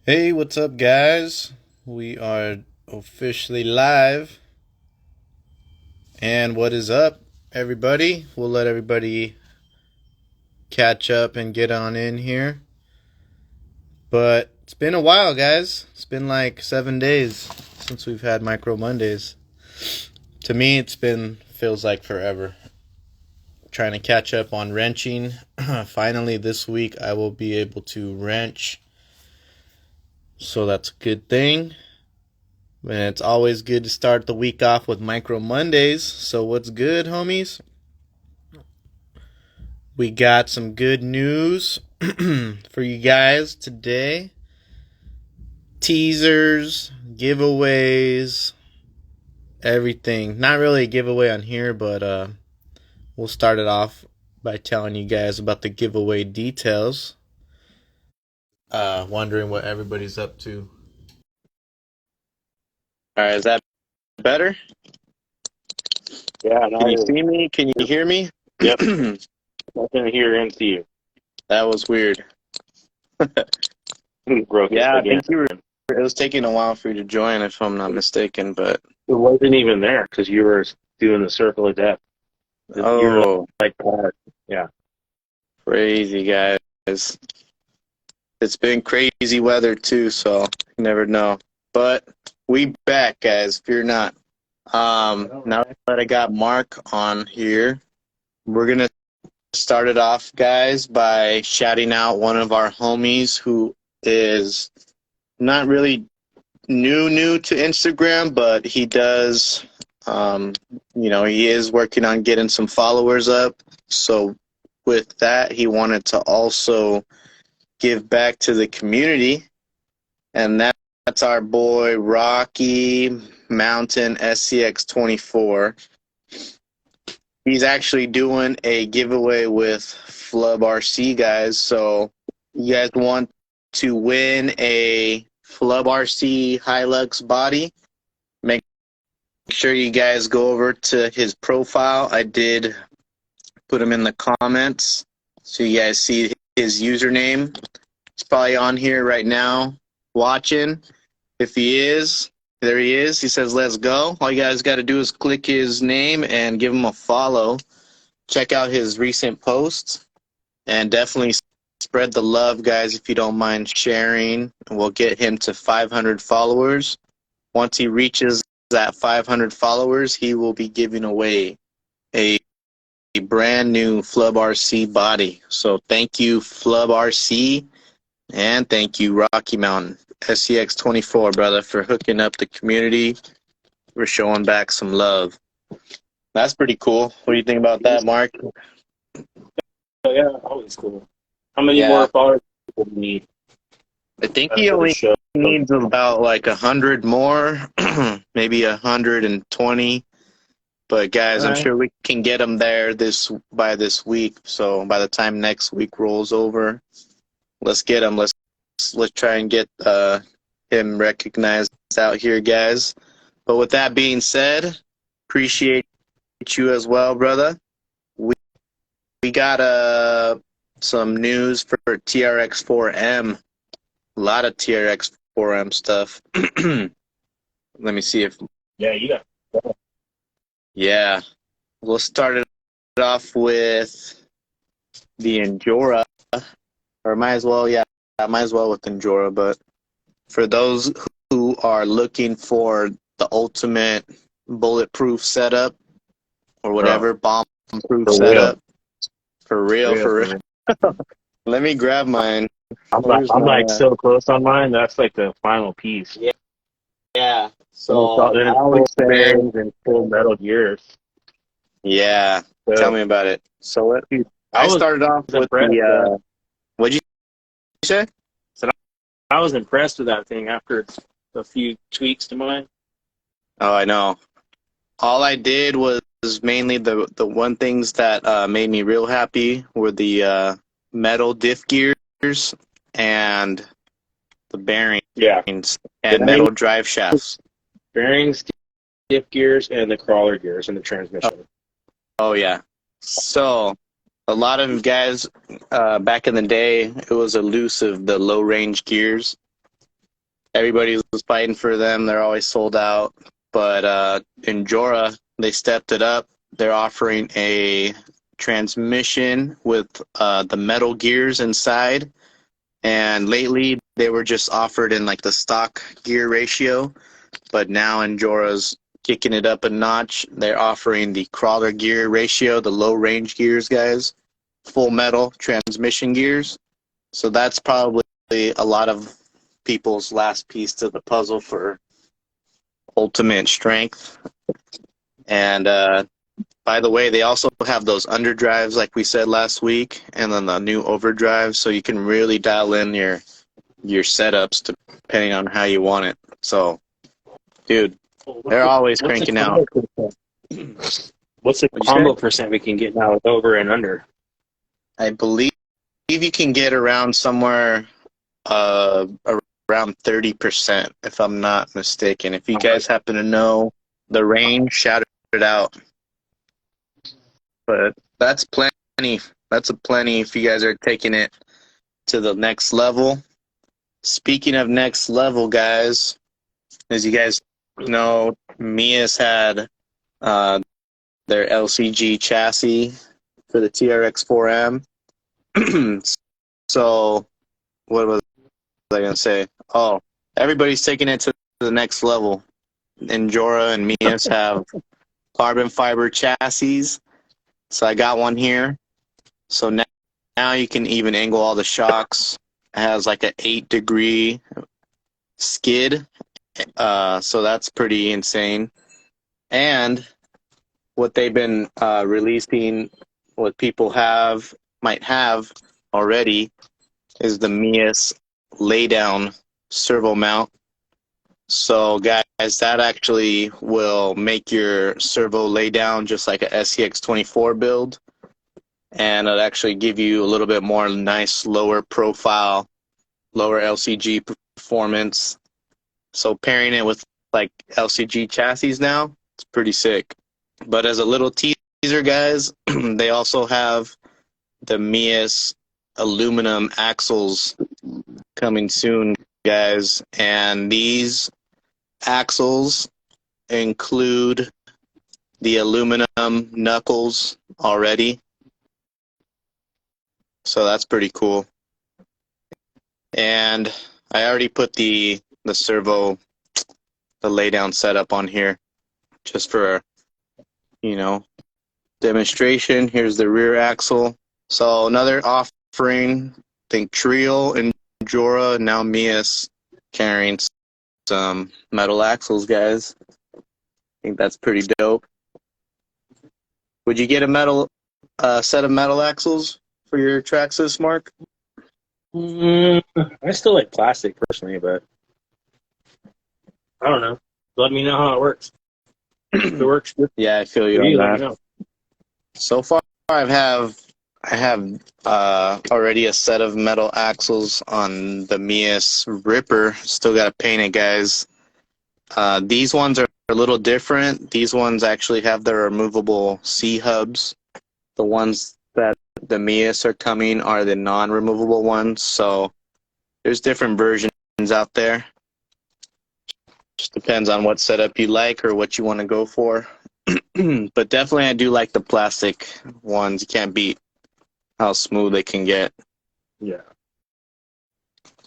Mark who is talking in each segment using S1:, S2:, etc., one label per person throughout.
S1: Hey, what's up, guys? We are officially live. And what is up, everybody? We'll let everybody catch up and get on in here. But it's been a while, guys. It's been like 7 days since we've had Micro Mondays. To me, feels like forever. Trying to catch up on wrenching. Finally, this week, I will be able to wrench. So that's a good thing. And it's always good to start the week off with Micro Mondays. So what's good, homies? We got some good news for you guys today. Teasers, giveaways, everything. Not really a giveaway on here, but we'll start it off by telling you guys about the giveaway details. Wondering what everybody's up to. All right, is that better?
S2: Yeah,
S1: Can you see me? Can you hear me?
S2: Yep. I can hear and see you.
S1: That was weird. Yeah, I think it was taking a while for you to join, if I'm not mistaken, but
S2: It wasn't even there because you were doing the circle of death. You were like that. Yeah.
S1: Crazy, guys. It's been crazy weather too, so you never know. But we back, guys. Fear not. Now that I got Mark on here, we're gonna start it off, guys, by shouting out one of our homies who is not really new to Instagram, but he does, he is working on getting some followers up. So with that, he wanted to also give back to the community, and that's our boy Rocky Mountain SCX24. He's actually doing a giveaway with Flub RC, guys. So you guys want to win a Flub RC Hilux body, make sure you guys go over to his profile. I did put him in the comments so you guys see his username. He's probably on here right now watching. If he is, there he is. He says, let's go. All you guys got to do is click his name and give him a follow. Check out his recent posts and definitely spread the love, guys, if you don't mind sharing. We'll get him to 500 followers. Once he reaches that 500 followers, he will be giving away a brand new Flub RC body. So thank you, Flub RC, and thank you, Rocky Mountain SCX24, brother, for hooking up the community. We're showing back some love. That's pretty cool. What do you think about that, Mark?
S2: Oh, yeah, always cool. How many more followers do you need?
S1: I think he only needs about like 100 more, maybe 120. But guys, I'm sure we can get him there by this week. So by the time next week rolls over, let's get him. Let's try and get him recognized out here, guys. But with that being said, appreciate you as well, brother. We got some news for TRX4M. A lot of TRX4M stuff. Let me see if...
S2: Yeah, you got...
S1: Yeah. We'll start it off with the Injora. Or might as well with Injora. But for those who are looking for the ultimate bulletproof setup or whatever, bomb-proof setup, for real. Let me grab mine.
S2: I'm like so close on mine. That's like the final piece.
S1: Yeah. So
S2: then full bearings and full metal gears.
S1: Yeah. So, tell me about it. So I started off with
S2: the.
S1: What'd you say?
S2: So I was impressed with that thing after a few tweaks to mine.
S1: Oh, I know. All I did was mainly the one things that made me real happy were the metal diff gears and the bearings and metal drive shafts.
S2: Bearings, diff gears, and the crawler gears in the transmission.
S1: Oh, yeah. So a lot of guys back in the day, it was elusive, the low range gears. everybody was fighting for them. They're always sold out. But Injora, they stepped it up. They're offering a transmission with the metal gears inside. And lately, they were just offered in like the stock gear ratio. But now Injora's kicking it up a notch. They're offering the crawler gear ratio, the low range gears, guys. Full metal transmission gears. So that's probably a lot of people's last piece to the puzzle for ultimate strength. And by the way, they also have those underdrives like we said last week, and then the new overdrive, so you can really dial in your setups depending on how you want it. So, dude, they're always cranking out.
S2: What's the combo percent we can get now with over and under?
S1: I believe you can get around somewhere around 30%, if I'm not mistaken. If you guys happen to know the range, shout it out. But that's plenty. That's a plenty if you guys are taking it to the next level. Speaking of next level, guys, as you guys know, MEUS had their LCG chassis for the TRX4M. So, what was I going to say? Oh, everybody's taking it to the next level. Injora and MEUS have carbon fiber chassis. So I got one here. So now you can even angle all the shocks. It has like an 8-degree skid. So that's pretty insane. And what they've been releasing, what people might have already, is the MEUS laydown servo mount. So guys, that actually will make your servo lay down just like a SCX24 build, and it'll actually give you a little bit more nice lower profile, lower LCG performance. So pairing it with like LCG chassis now, it's pretty sick. But as a little teaser, guys, they also have the MEUS aluminum axles coming soon, guys, and these axles include the aluminum knuckles already, so that's pretty cool. And I already put the servo, the laydown setup on here just for, demonstration. Here's the rear axle. So another offering, I think Trio and Injora, now MEUS carrying some metal axles, guys. I think that's pretty dope. Would you get a set of metal axles for your Traxxas, Mark?
S2: I still like plastic personally, but I don't know. Let me know how it works. If it works good.
S1: Yeah, I feel you on that. So far, I have already a set of metal axles on the MEUS Ripper. Still got to paint it, guys. These ones are a little different. These ones actually have the removable C-hubs. The ones that the MEUS are coming are the non-removable ones. So there's different versions out there. Just depends on what setup you like or what you want to go for. But definitely I do like the plastic ones. You can't beat how smooth they can get.
S2: Yeah.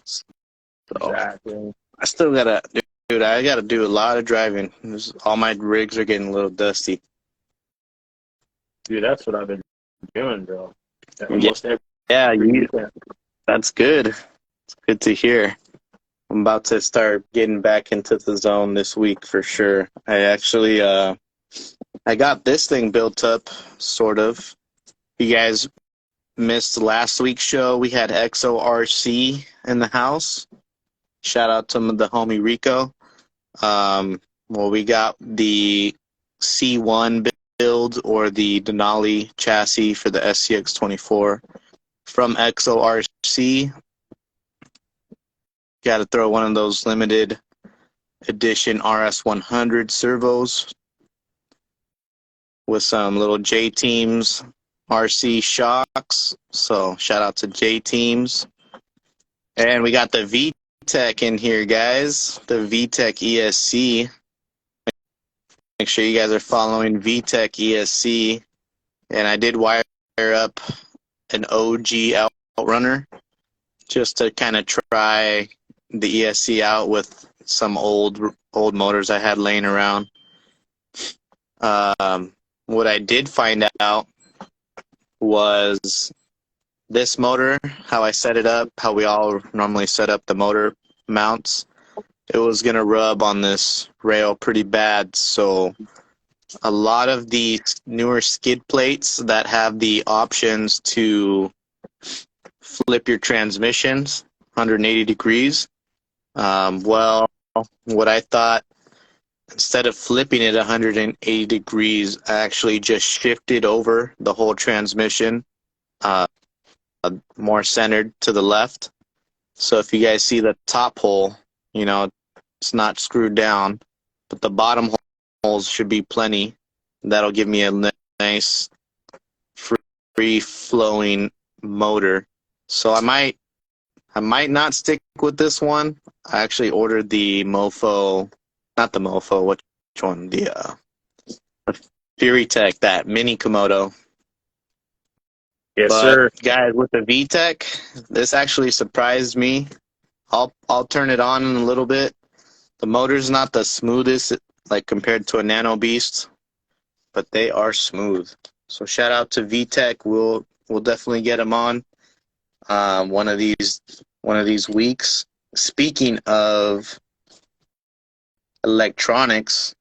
S1: So,
S2: exactly.
S1: I still gotta, dude, I gotta do a lot of driving. All my rigs are getting a little dusty.
S2: Dude, that's what I've been doing, bro. Almost
S1: that's good. It's good to hear. I'm about to start getting back into the zone this week for sure. I actually, I got this thing built up, sort of. You guys missed last week's show. We had XORC in the house. Shout out to the homie Rico. Well, we got the C1 build, or the Denali chassis for the SCX24 from XORC. Got to throw one of those limited edition RS100 servos with some little J-Teams RC shocks. So shout out to J-Teams. And we got the VTEC in here, guys. The VTEC ESC. Make sure you guys are following VTEC ESC. And I did wire up an OG outrunner just to kind of try the ESC out with some old motors I had laying around. What I did find out was this motor, how I set it up, how we all normally set up the motor mounts, it was going to rub on this rail pretty bad. So a lot of the newer skid plates that have the options to flip your transmissions 180 degrees, well, what I thought, instead of flipping it 180 degrees, I actually just shifted over the whole transmission, more centered to the left. So if you guys see the top hole, you know, it's not screwed down, but the bottom holes should be plenty. That'll give me a nice free-flowing motor. So I might not stick with this one. I actually ordered the Mofo, not the Mofo, which one? The Fury Tech, that mini Komodo.
S2: Yes,
S1: but,
S2: sir.
S1: Guys, with the VTEC, this actually surprised me. I'll turn it on in a little bit. The motor's not the smoothest, like compared to a Nano Beast, but they are smooth. So shout out to VTEC. We'll definitely get them on one of these weeks. Speaking of electronics,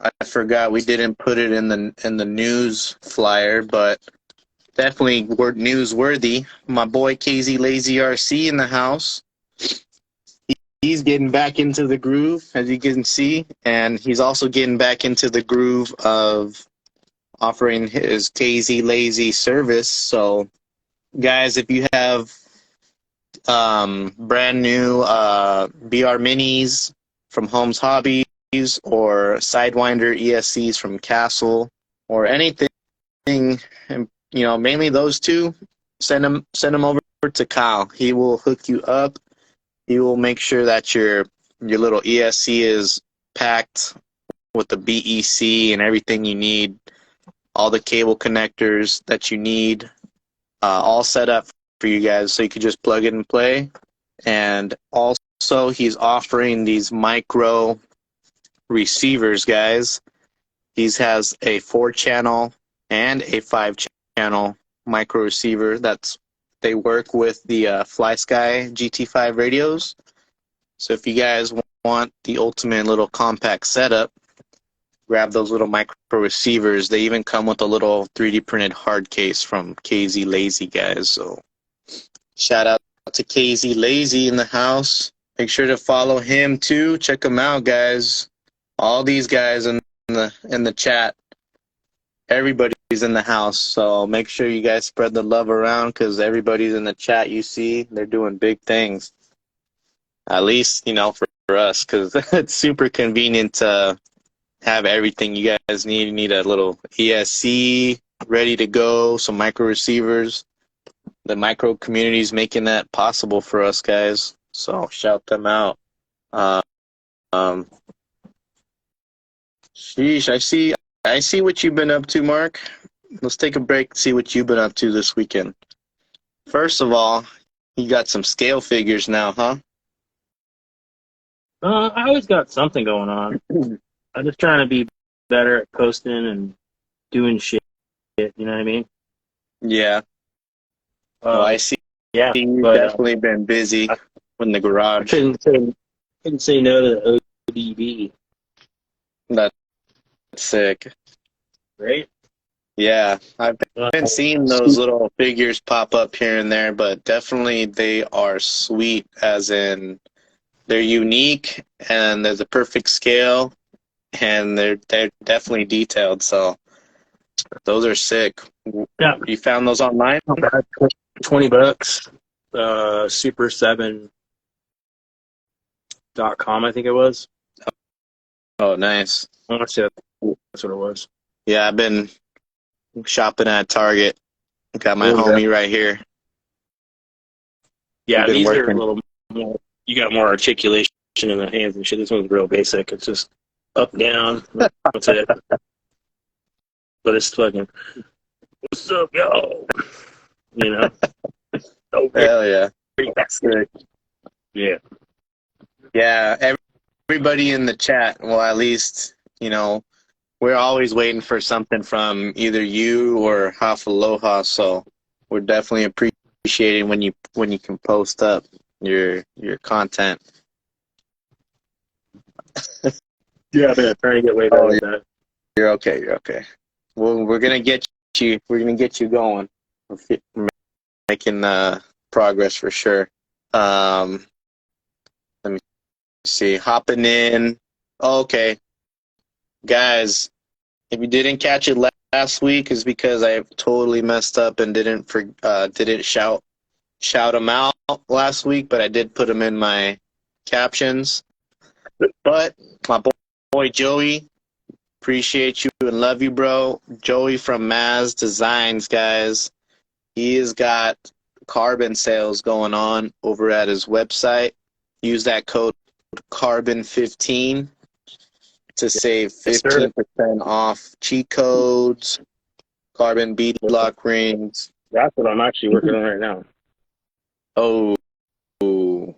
S1: I forgot we didn't put it in the news flyer, but definitely newsworthy. My boy KZ Lazy RC in the house. He's getting back into the groove, as you can see, and he's also getting back into the groove of offering his KZ Lazy service. So, guys, if you have brand new BR Minis from Holmes Hobbies or Sidewinder ESCs from Castle or anything, you know, mainly those two, send them over to Kyle. He will hook you up. He will make sure that your little ESC is packed with the BEC and everything you need, all the cable connectors that you need, all set up for you guys so you can just plug it and play. And also, he's offering these micro receivers, guys. He has a 4-channel and a 5-channel micro receiver they work with the FlySky GT5 radios. So if you guys want the ultimate little compact setup, grab those little micro receivers. They even come with a little 3D printed hard case from KZ Lazy, guys. So shout out to KZ Lazy in the house. Make sure to follow him too. Check him out, guys. All these guys in the chat. Everybody's in the house, so make sure you guys spread the love around, because everybody's in the chat you see. They're doing big things. At least, you know, for us, because it's super convenient to have everything you guys need. You need a little ESC ready to go, some micro receivers. The micro community is making that possible for us, guys. So shout them out. Sheesh, I see what you've been up to, Mark. Let's take a break and see what you've been up to this weekend. First of all, you got some scale figures now, huh?
S2: I always got something going on. I'm just trying to be better at posting and doing shit. You know what I mean?
S1: Yeah. I see.
S2: Yeah,
S1: You've definitely been busy in the garage.
S2: I couldn't say no to the ODB.
S1: That's sick.
S2: Right?
S1: Yeah, I've been seeing those little figures pop up here and there, but definitely they are sweet, as in they're unique and there's a perfect scale and they're definitely detailed. So those are sick.
S2: Yeah.
S1: You found those online?
S2: $20. Super7.com, I think it was.
S1: Oh, nice.
S2: I want to say that's what it was.
S1: Yeah, I've been shopping at Target. Got my homie right here.
S2: Yeah, these are a little more, you got more articulation in the hands and shit. This one's real basic. It's just up, down. That's it. But it's fucking, what's up, yo? You know? So
S1: Hell yeah.
S2: that's good. Yeah.
S1: Yeah, everybody in the chat, well, at least, you know, we're always waiting for something from either you or Half Aloha, so we're definitely appreciating when you can post up your content.
S2: Yeah, I've been trying to get way better at that.
S1: You're okay. You're okay. Well, we're gonna get you. We're gonna get you going. We're making progress for sure. Let me see. Hopping in. Okay, guys. If you didn't catch it last week, is because I totally messed up and didn't shout them out last week, but I did put them in my captions. But my boy Joey, appreciate you and love you, bro. Joey from Maz Designs, guys. He has got carbon sales going on over at his website. Use that code CARBON15 to save 15% off cheat codes, carbon bead lock rings.
S2: That's what I'm actually working on right now.
S1: Oh, the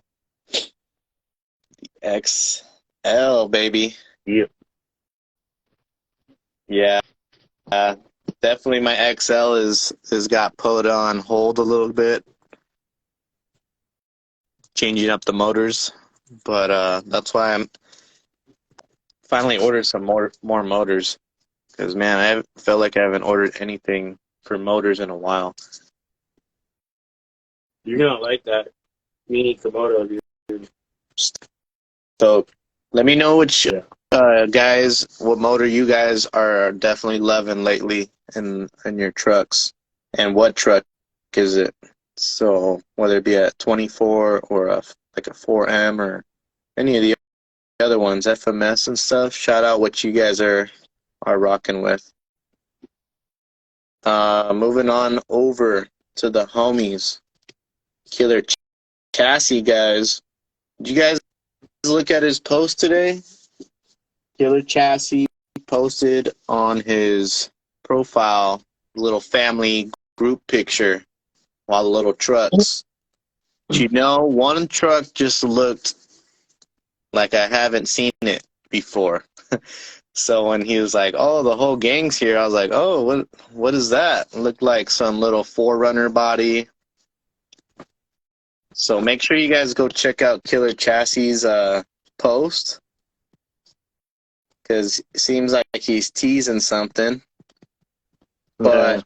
S1: XL, baby.
S2: Yep.
S1: Yeah. Definitely my XL has got put on hold a little bit, changing up the motors. But that's why I'm finally ordered some more motors. Because, man, I felt like I haven't ordered anything for motors in a while.
S2: You're going to like that mini Komodo, dude.
S1: So let me know which guys, what motor you guys are definitely loving lately in your trucks, and what truck is it? So whether it be a 24 or like a 4M or any of the other ones, FMS and stuff. Shout out what you guys are rocking with. Moving on over to the homies, Killer Chassis guys. Did you guys look at his post today? Killer Chassis posted on his profile little family group picture while the little trucks. You know, one truck just looked like I haven't seen it before. So when he was like, "Oh, the whole gang's here," I was like, "Oh, what is that?" It looked like some little 4Runner body. So make sure you guys go check out Killer Chassis' post, because it seems like he's teasing something. But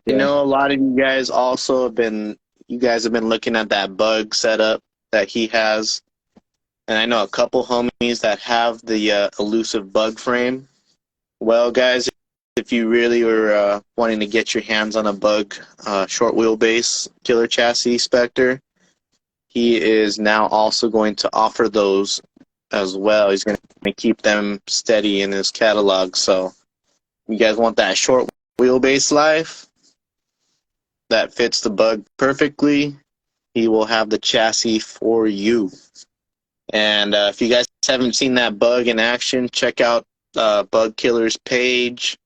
S1: you know, a lot of you guys also have been looking at that bug setup that he has. And I know a couple homies that have the elusive bug frame. Well, guys, if you really were wanting to get your hands on a bug short wheelbase Killer Chassis Spectr, he is now also going to offer those as well. He's going to keep them steady in his catalog. So you guys want that short wheelbase life that fits the bug perfectly, he will have the chassis for you. And if you guys haven't seen that bug in action, check out Bug Killer's page,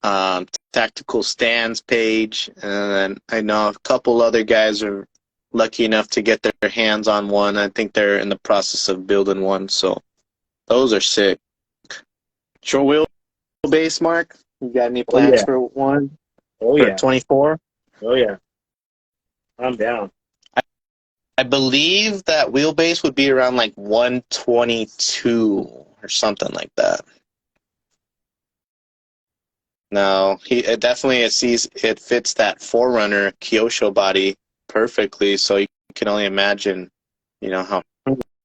S1: Tactical Stands page, and I know a couple other guys are lucky enough to get their hands on one. I think they're in the process of building one, so those are sick. Short wheelbase, Mark? You got any plans for one?
S2: Oh,
S1: for 24?
S2: Oh, yeah. I'm down.
S1: I believe that wheelbase would be around like 122 or something like that. No, it definitely it fits that 4Runner Kyosho body perfectly, so you can only imagine, you know, how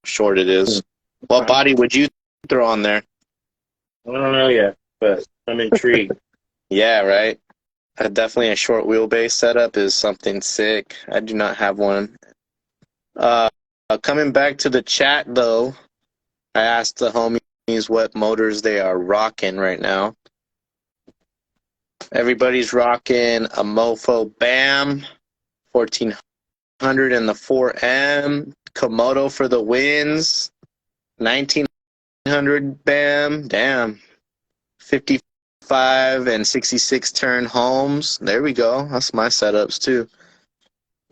S1: short it is. What body would you throw on there?
S2: I don't know yet, but I'm intrigued.
S1: Yeah, right. Definitely a short wheelbase setup is something sick. I do not have one. Coming back to the chat, though, I asked the homies what motors they are rocking right now. Everybody's rocking a Mofo BAM 1400 and the 4M. Komodo for the wins. 1900 BAM. Damn. 55 and 66 turn homes. There we go. That's my setups too.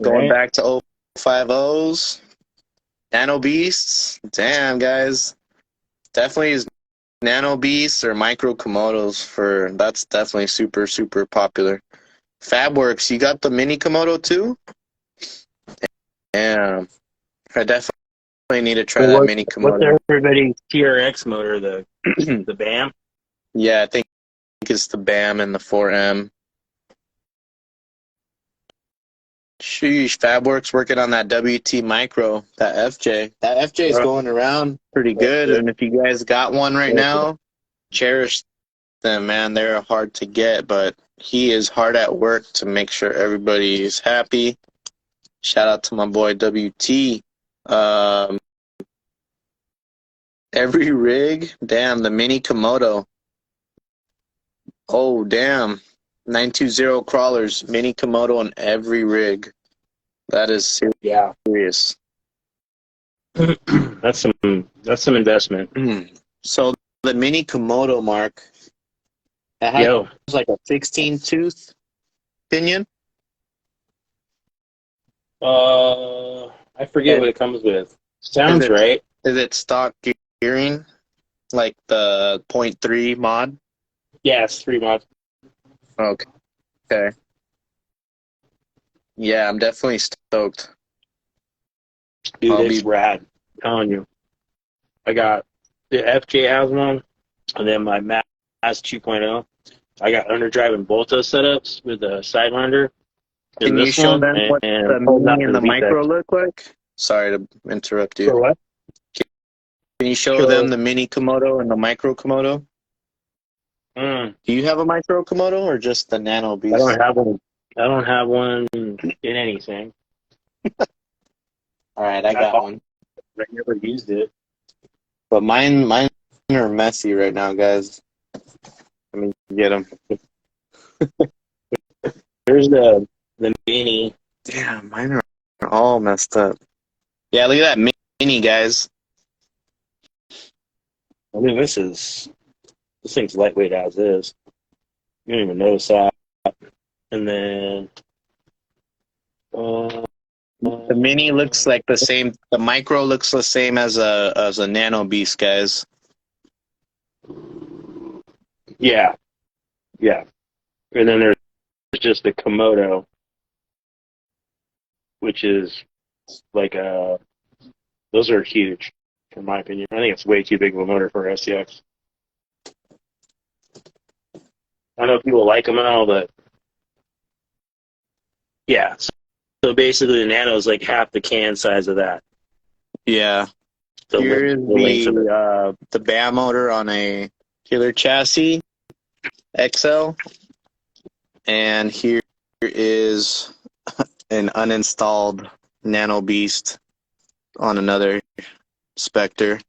S1: Going back to 050s. Nano Beasts. Damn, guys. Definitely use Nano Beasts or Micro Komodos for, that's definitely super, super popular. Fabworks, you got the mini Komodo too? Damn. I definitely need to try that mini Komodo.
S2: What's everybody's TRX motor, the BAM?
S1: Yeah, I think it's the BAM and the 4M. Sheesh, Fabworks working on that WT Micro, that FJ. That FJ is going around pretty good, and if you guys got one right now, cherish them, man. They're hard to get, but he is hard at work to make sure everybody is happy. Shout out to my boy WT. Every rig, damn, the mini Komodo. Oh, damn. 920 crawlers, mini Komodo on every rig. That is serious.
S2: That's some investment.
S1: So the mini Komodo, Mark, it has like a 16 tooth pinion.
S2: I forget what it comes with. Sounds right.
S1: Is it stock gearing, like the 0.3 mod?
S2: Yeah, it's 3 mod.
S1: Okay. Yeah, I'm definitely stoked.
S2: Dude, it's rad. I'm telling you. I got the FJ has one, and then my MEUS 2.0. I got underdrive in both those setups with a sidewinder.
S1: Can you show them what the mini and the micro look like? Sorry to interrupt you.
S2: For what?
S1: Can you show them the mini Komodo and the micro Komodo? Do you have a micro Komodo or just the Nano Beast?
S2: I don't have one. I don't have one in anything.
S1: All right, I got one.
S2: I never used it.
S1: But mine are messy right now, guys. Let me get them.
S2: There's the mini.
S1: Damn, mine are all messed up. Yeah, look at that mini, guys.
S2: I mean, this thing's lightweight as is. You don't even notice that. And then
S1: the mini looks like the same. The micro looks the same as a Nano Beast, guys.
S2: Yeah. And then there's just the Komodo, which is like those are huge, in my opinion. I think it's way too big of a motor for SCX. I know people like them and all, but yeah. So basically, the Nano is like half the can size of that.
S1: Yeah. Here is the BAM motor on a killer chassis XL, and here is an uninstalled Nano Beast on another Spectr.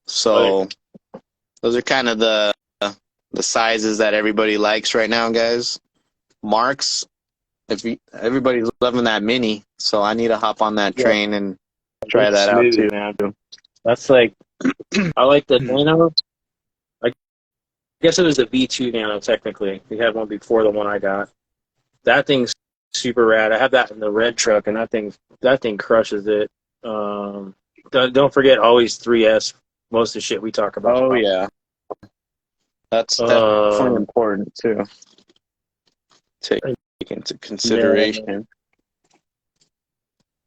S1: So those are kind of the sizes that everybody likes right now, guys. Marks, everybody's loving that mini, so I need to hop on that train and try that out too.
S2: Man. That's like, I like the Nano. I guess it was the V2 Nano technically. We had one before the one I got. That thing's super rad. I have that in the red truck, and that thing crushes it. Don't forget always 3S. Most of the shit we talk about.
S1: Oh yeah, that's definitely important too. Take into consideration.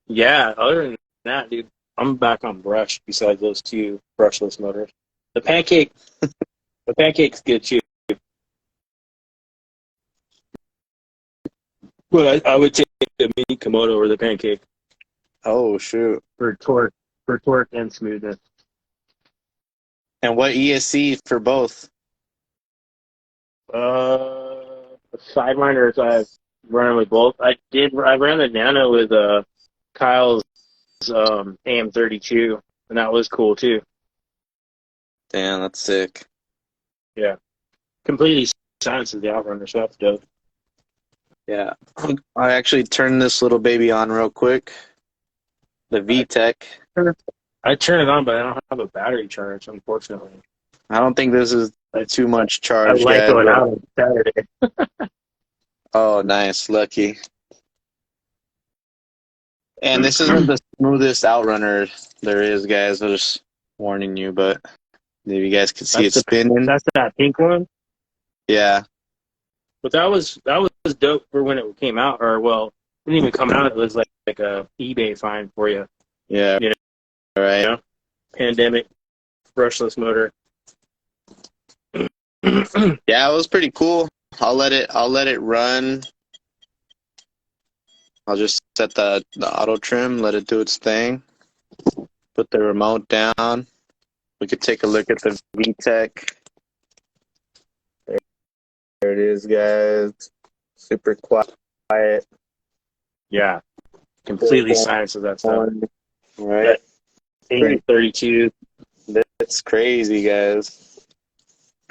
S2: Yeah. Other than that, dude, I'm back on brush. Besides those two brushless motors, the pancake's good too. But I would take the mini Komodo over the pancake.
S1: Oh shoot!
S2: For torque and smoothness.
S1: And what ESC for both?
S2: Sidewinders I've run with both. I ran the Nano with Kyle's AM32, and that was cool too.
S1: Damn, that's sick.
S2: Yeah, completely silences the outrunner, so that's dope.
S1: Yeah. I actually turned this little baby on real quick. The VTEC.
S2: I turn it on, but I don't have a battery charge, unfortunately.
S1: I don't think this is too much
S2: I
S1: charge,
S2: like
S1: guys.
S2: going
S1: But...
S2: out on Saturday.
S1: Oh, nice. Lucky. And this isn't the smoothest outrunner there is, guys. I'm just warning you, but maybe you guys can see it spinning.
S2: That's that pink one.
S1: Yeah.
S2: But that was dope for when it came out, or well, it didn't even come out. It was like a eBay find for you.
S1: Yeah.
S2: You know,
S1: Right.
S2: you know? Pandemic brushless motor.
S1: Yeah, it was pretty cool. I'll let it run. I'll just set the auto trim, let it do its thing. Put the remote down. We could take a look at the VTEC. There it is, guys. Super quiet.
S2: Yeah, completely silence of that stuff.
S1: Right.
S2: Pretty 32.
S1: That's crazy, guys.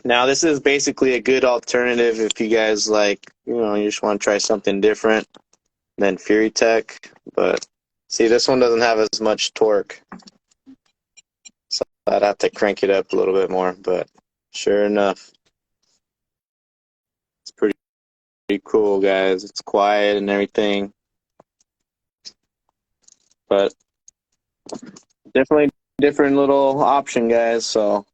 S1: Now, this is basically a good alternative if you guys you just want to try something different than Fury Tech. But see, this one doesn't have as much torque. So I'd have to crank it up a little bit more. But sure enough, it's pretty cool, guys. It's quiet and everything. But definitely different little option, guys. So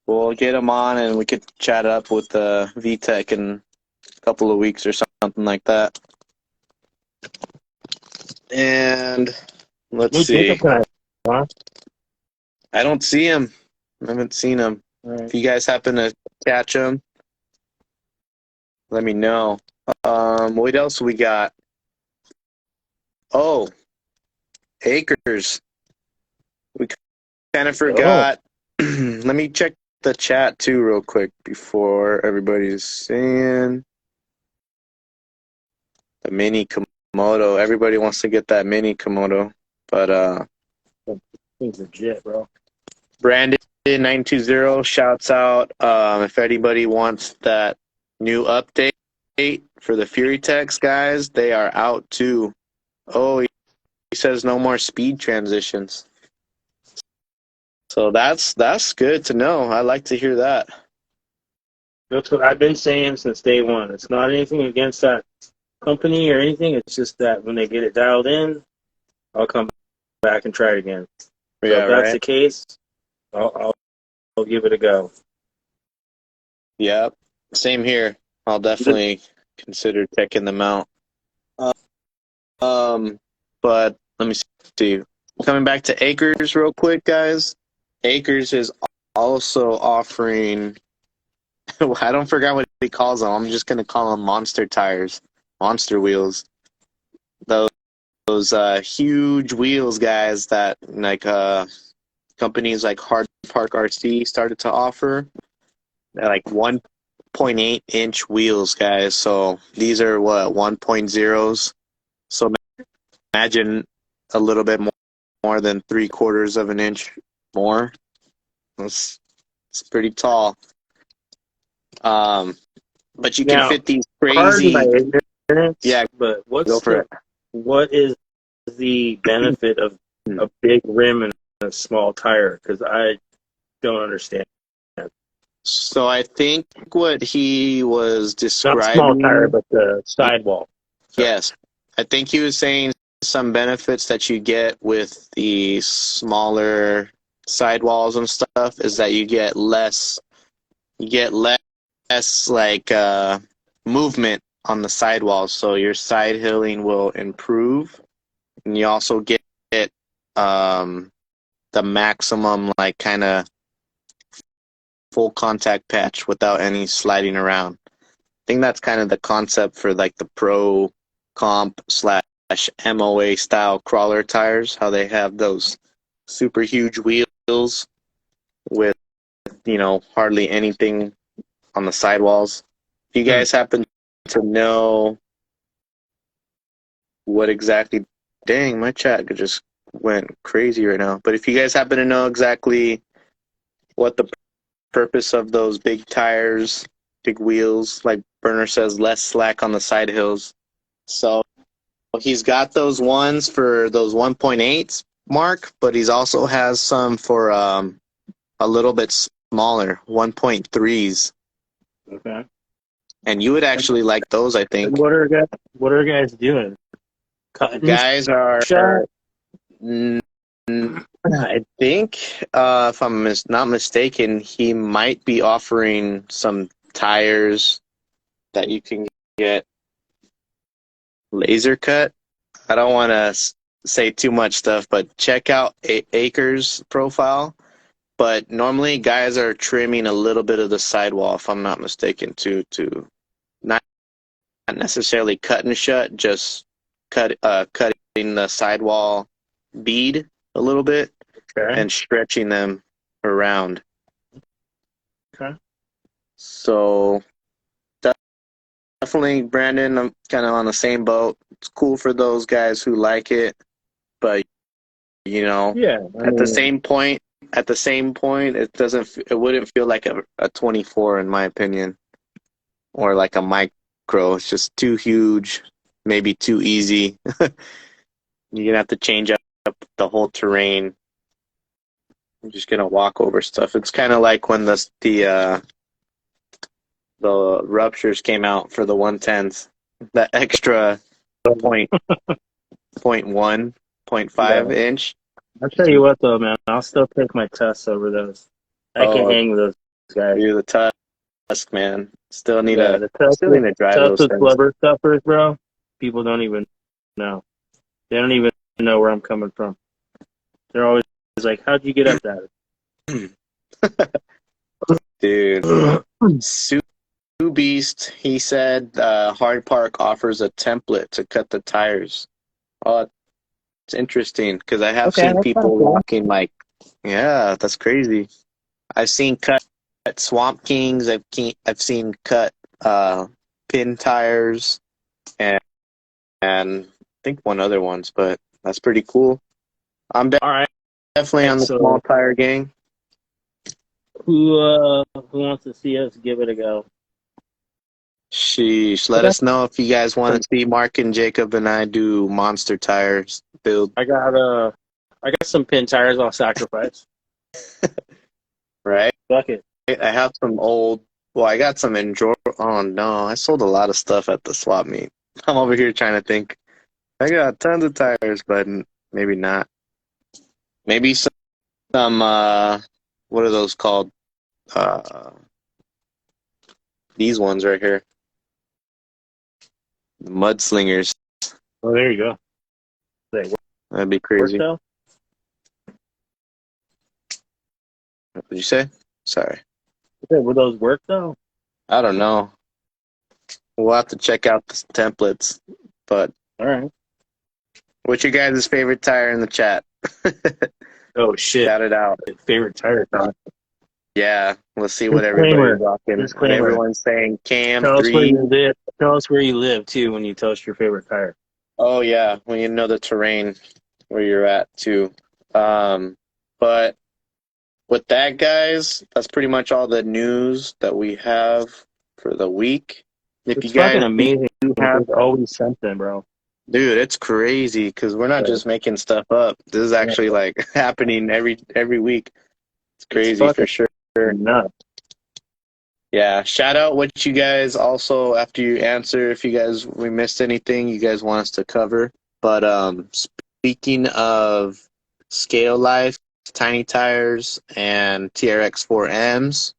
S1: we'll get them on and we could chat up with the VTEC in a couple of weeks or something like that. And let's see.
S2: Huh?
S1: I don't see him. I haven't seen him.
S2: Right.
S1: If you guys happen to catch him, let me know. What else we got? Oh, Acres. We kind of forgot. Let me check the chat too real quick before everybody's saying. The mini Komodo. Everybody wants to get that mini Komodo. But
S2: Things legit, bro.
S1: Brandon 920 shouts out if anybody wants that new update for the Fury Techs, guys, they are out too. Oh, he says no more speed transitions. So that's good to know. I like to hear that.
S2: That's what I've been saying since day one. It's not anything against that company or anything. It's just that when they get it dialed in, I'll come back and try it again. So
S1: Yeah,
S2: if that's
S1: right.
S2: the case, I'll give it a go.
S1: Yep. Same here. I'll definitely consider checking them out. But let me see. Coming back to Acres real quick, guys. Acres is also offering. I don't forget what he calls them. I'm just gonna call them monster tires, monster wheels. Those huge wheels, guys. That companies like Hard Park RC started to offer. They're like 1.8-inch wheels, guys. So these are what 1.0s. So imagine a little bit more than 3/4 of an inch more. It's pretty tall. But you can fit these crazy.
S2: Pardon my ignorance,
S1: yeah,
S2: but
S1: what
S2: is the benefit of a big rim and a small tire? Because I don't understand.
S1: So I think what he was describing.
S2: Not small tire, but the sidewall. Sorry.
S1: Yes, I think he was saying some benefits that you get with the smaller sidewalls and stuff is that you get less movement on the sidewalls, so your side hilling will improve, and you also get the maximum kind of full contact patch without any sliding around. I think that's kind of the concept for the pro comp / MOA style crawler tires, how they have those super huge wheels with hardly anything on the sidewalls. If you guys happen to know what exactly, dang, my chat just went crazy right now. But if you guys happen to know exactly what the purpose of those big tires, big wheels, like Burner says less slack on the side hills. So he's got those ones for those 1.8s mark, but he's also has some for a little bit smaller 1.3s.
S2: Okay.
S1: And you would actually like those, I think.
S2: What are guys doing? Cutting
S1: Guys are,
S2: shot?
S1: I think, if I'm not mistaken, he might be offering some tires that you can get laser cut. I don't want to say too much stuff, but check out Acre's profile. But normally, guys are trimming a little bit of the sidewall, if I'm not mistaken, to not necessarily cut and shut, just cutting the sidewall bead a little bit and stretching them around.
S2: Okay.
S1: So definitely, Brandon, I'm kind of on the same boat. It's cool for those guys who like it, but
S2: Yeah.
S1: at the same point, it wouldn't feel like a 24 in my opinion, or like a micro. It's just too huge, maybe too easy. You're gonna have to change up the whole terrain. I'm just gonna walk over stuff. It's kind of like when the ruptures came out for the 110s. That extra point 0.1, 0.5 inch.
S2: I'll tell you what, though, man. I'll still take my tests over those. I can hang with those guys.
S1: You're the Tusk, man. Still need
S2: the
S1: to drive those
S2: with
S1: things.
S2: blubber stuffers, bro. People don't even know. They don't even know where I'm coming from. They're always like, "How'd you get up that?"
S1: Dude, Sue Beast, he said Hard Park offers a template to cut the tires. Oh, it's interesting because I have seen people walking like, yeah, that's crazy. I've seen cut Swamp Kings. I've seen cut pin tires and I think one other ones, but that's pretty cool. I'm definitely on the small tire gang.
S2: Who wants to see us give it a go?
S1: Sheesh. Let us know if you guys want to see Mark and Jacob and I do monster tires build.
S2: I got some pin tires I'll sacrifice.
S1: Right?
S2: Fuck it.
S1: I have some I got some Injora. Oh no, I sold a lot of stuff at the swap meet. I'm over here trying to think. I got tons of tires, but maybe not. Maybe some what are those called? These ones right here. The mudslingers.
S2: Oh, there you go.
S1: That'd be crazy.
S2: What
S1: did you say? Sorry.
S2: Would those work though?
S1: I don't know. We'll have to check out the templates. But
S2: all right.
S1: What's your guys' favorite tire in the chat?
S2: Oh shit!
S1: Shout it out.
S2: Favorite tire.
S1: Yeah, let's see what everybody's rocking.
S2: Disclaimer.
S1: Everyone's saying Cam
S2: Tell
S1: 3.
S2: us where you live. Tell us where you live too when you tell us your favorite tire.
S1: Oh yeah, when you know the terrain where you're at too. But with that, guys, that's pretty much all the news that we have for the week. If
S2: it's
S1: you guys
S2: fucking amazing.
S1: have
S2: always something, bro.
S1: Dude, it's crazy because we're not just making stuff up. This is actually like happening every week. It's crazy for sure.
S2: Nuts.
S1: Yeah, shout out what you guys also after you answer if we missed anything you guys want us to cover. But speaking of Scale Life, Tiny Tires, and TRX4Ms,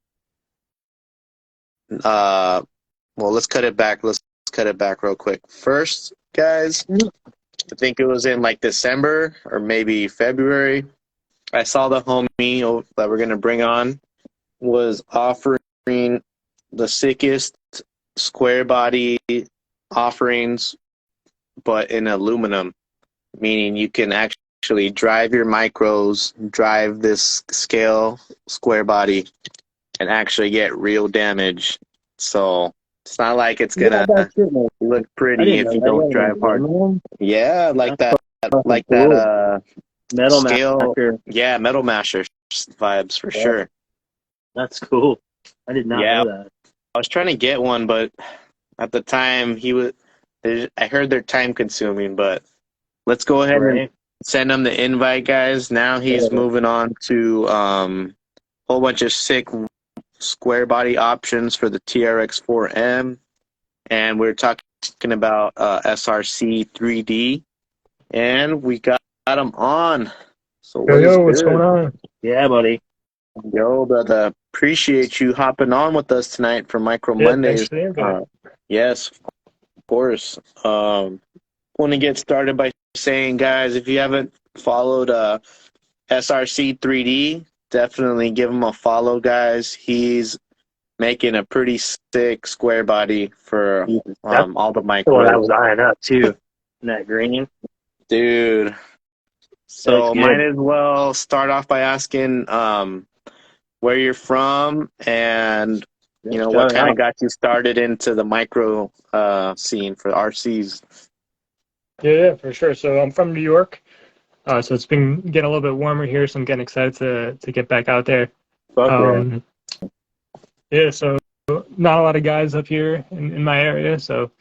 S1: well, let's cut it back. Let's cut it back real quick. First, guys, I think it was in like December or maybe February. I saw the homie that we're gonna bring on was offering the sickest square body offerings, but in aluminum, meaning you can actually drive your micros, drive this scale square body, and actually get real damage. So it's not like it's gonna look pretty if you don't drive hard. Yeah, like that
S2: Metal
S1: scale.
S2: Masher.
S1: Yeah, Metal Masher vibes for sure.
S2: That's cool. I did not know that.
S1: I was trying to get one, but at the time I heard they're time consuming, but let's go ahead and
S2: Right.
S1: send him the invite, guys. Now he's moving on to a whole bunch of sick square body options for the TRX4M, and we're talking about SRC3D, and we got him on. So what is
S3: What's
S1: good?
S3: going on?
S2: Yeah, buddy.
S1: Yo, brother, appreciate you hopping on with us tonight for Micro
S3: Yeah, thanks
S1: Mondays.
S3: for the invite.
S1: Yes, of course. Want to get started by saying, guys, if you haven't followed SRC3D, definitely give him a follow, guys. He's making a pretty sick square body for
S2: That's
S1: all the
S2: the one I
S1: micros.
S2: was eyeing up too. In that green.
S1: Dude. So
S2: That's
S1: might
S2: good.
S1: as well start off by asking where you're from and what kind of got you started into the micro scene for RCs.
S3: Yeah, for sure. So I'm from New York. So it's been getting a little bit warmer here, so I'm getting excited to get back out there.
S2: Fuck yeah.
S3: Yeah, so not a lot of guys up here in my area, so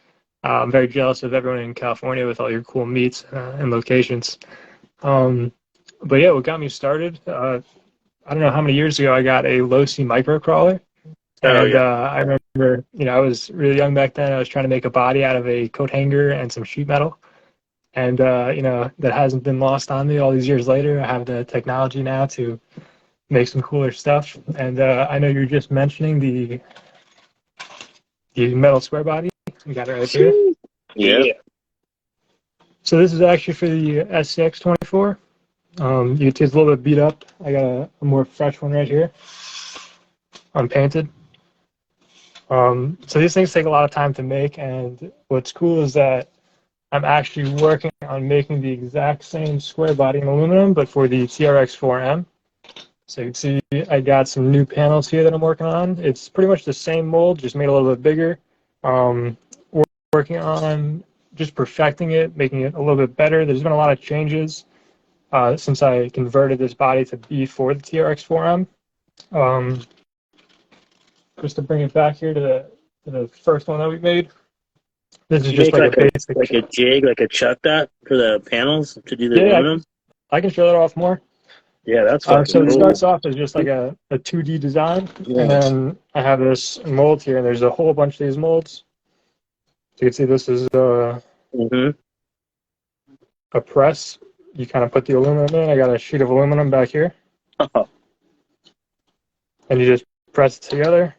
S3: I'm very jealous of everyone in California with all your cool meets and locations. But yeah, what got me started, I don't know how many years ago I got a low C micro crawler. And I remember, I was really young back then. I was trying to make a body out of a coat hanger and some sheet metal. And, that hasn't been lost on me all these years later. I have the technology now to make some cooler stuff. And I know you're just mentioning the metal square body. You got it right here.
S1: Yeah.
S3: So this is actually for the SCX24. You can see it's a little bit beat up. I got a more fresh one right here, unpainted. So these things take a lot of time to make, and what's cool is that I'm actually working on making the exact same square body in aluminum, but for the TRX4M. So you can see I got some new panels here that I'm working on. It's pretty much the same mold, just made a little bit bigger. We're working on just perfecting it, making it a little bit better. There's been a lot of changes since I converted this body to be for the TRX4M. Just to bring it back here to the first one that we made. This is just like a basic,
S2: like a jig, like a chuck dot for the panels to do the aluminum.
S3: I can show that off more.
S2: Yeah, that's fucking
S3: so it
S2: cool.
S3: starts off as just like a 2D design, and then I have this mold here, and there's a whole bunch of these molds. So you can see this is a press. You kind of put the aluminum in. I got a sheet of aluminum back here, and you just press it together.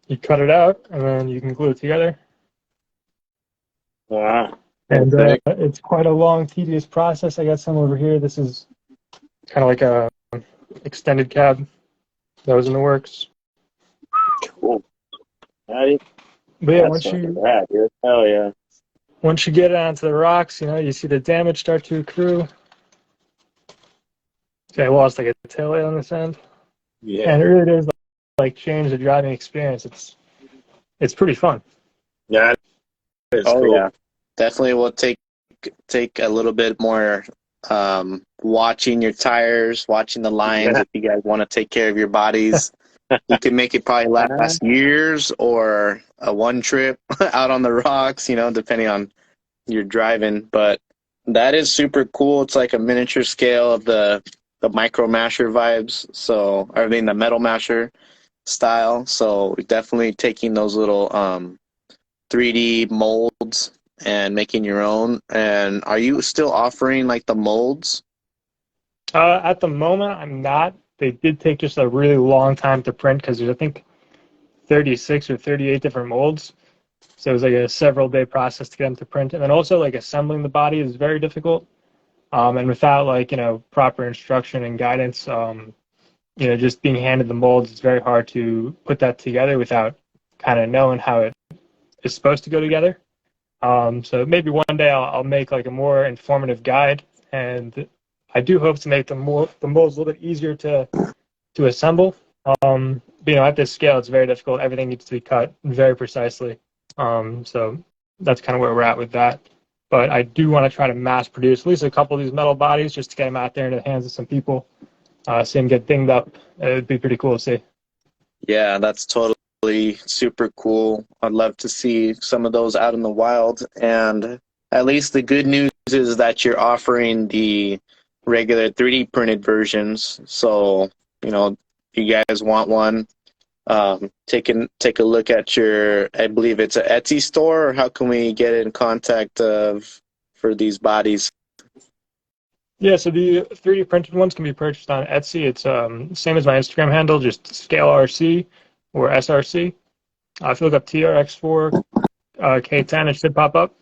S3: You cut it out, and then you can glue it together.
S2: Wow.
S3: And it's quite a long, tedious process. I got some over here. This is kind of like a extended cab that was in the works.
S2: Cool.
S3: But yeah, once you get it onto the rocks, you see the damage start to accrue. Okay, I lost like a tail light on this end.
S2: Yeah.
S3: And it really does like change the driving experience. It's pretty fun.
S2: Yeah. Cool.
S1: Yeah. Definitely will take a little bit more watching your tires, watching the lines if you guys want to take care of your bodies. You can make it probably last years or a one trip out on the rocks, depending on your driving. But that is super cool. It's like a miniature scale of the micro masher vibes. So, the metal masher style. So definitely taking those little 3D molds and making your own. And are you still offering like the molds?
S3: At the moment, I'm not. They did take just a really long time to print because there's, I think, 36 or 38 different molds. So it was like a several day process to get them to print. And then also like assembling the body is very difficult. And without like, proper instruction and guidance, just being handed the molds, it's very hard to put that together without kind of knowing how it is supposed to go together. So maybe one day I'll make like a more informative guide, and I do hope to make the molds a little bit easier to assemble. At this scale, it's very difficult. Everything needs to be cut very precisely. So that's kind of where we're at with that. But I do want to try to mass produce at least a couple of these metal bodies just to get them out there into the hands of some people. See them get dinged up. It would be pretty cool to see.
S1: Yeah, that's totally really super cool. I'd love to see some of those out in the wild. And at least the good news is that you're offering the regular 3D printed versions. So, you know, if you guys want one, take a look at your, I believe it's an Etsy store, or how can we get in contact for these bodies?
S3: Yeah, so the 3D printed ones can be purchased on Etsy. It's same as my Instagram handle, just scale RC or SRC. If you look up TRX4 K10, it should pop up.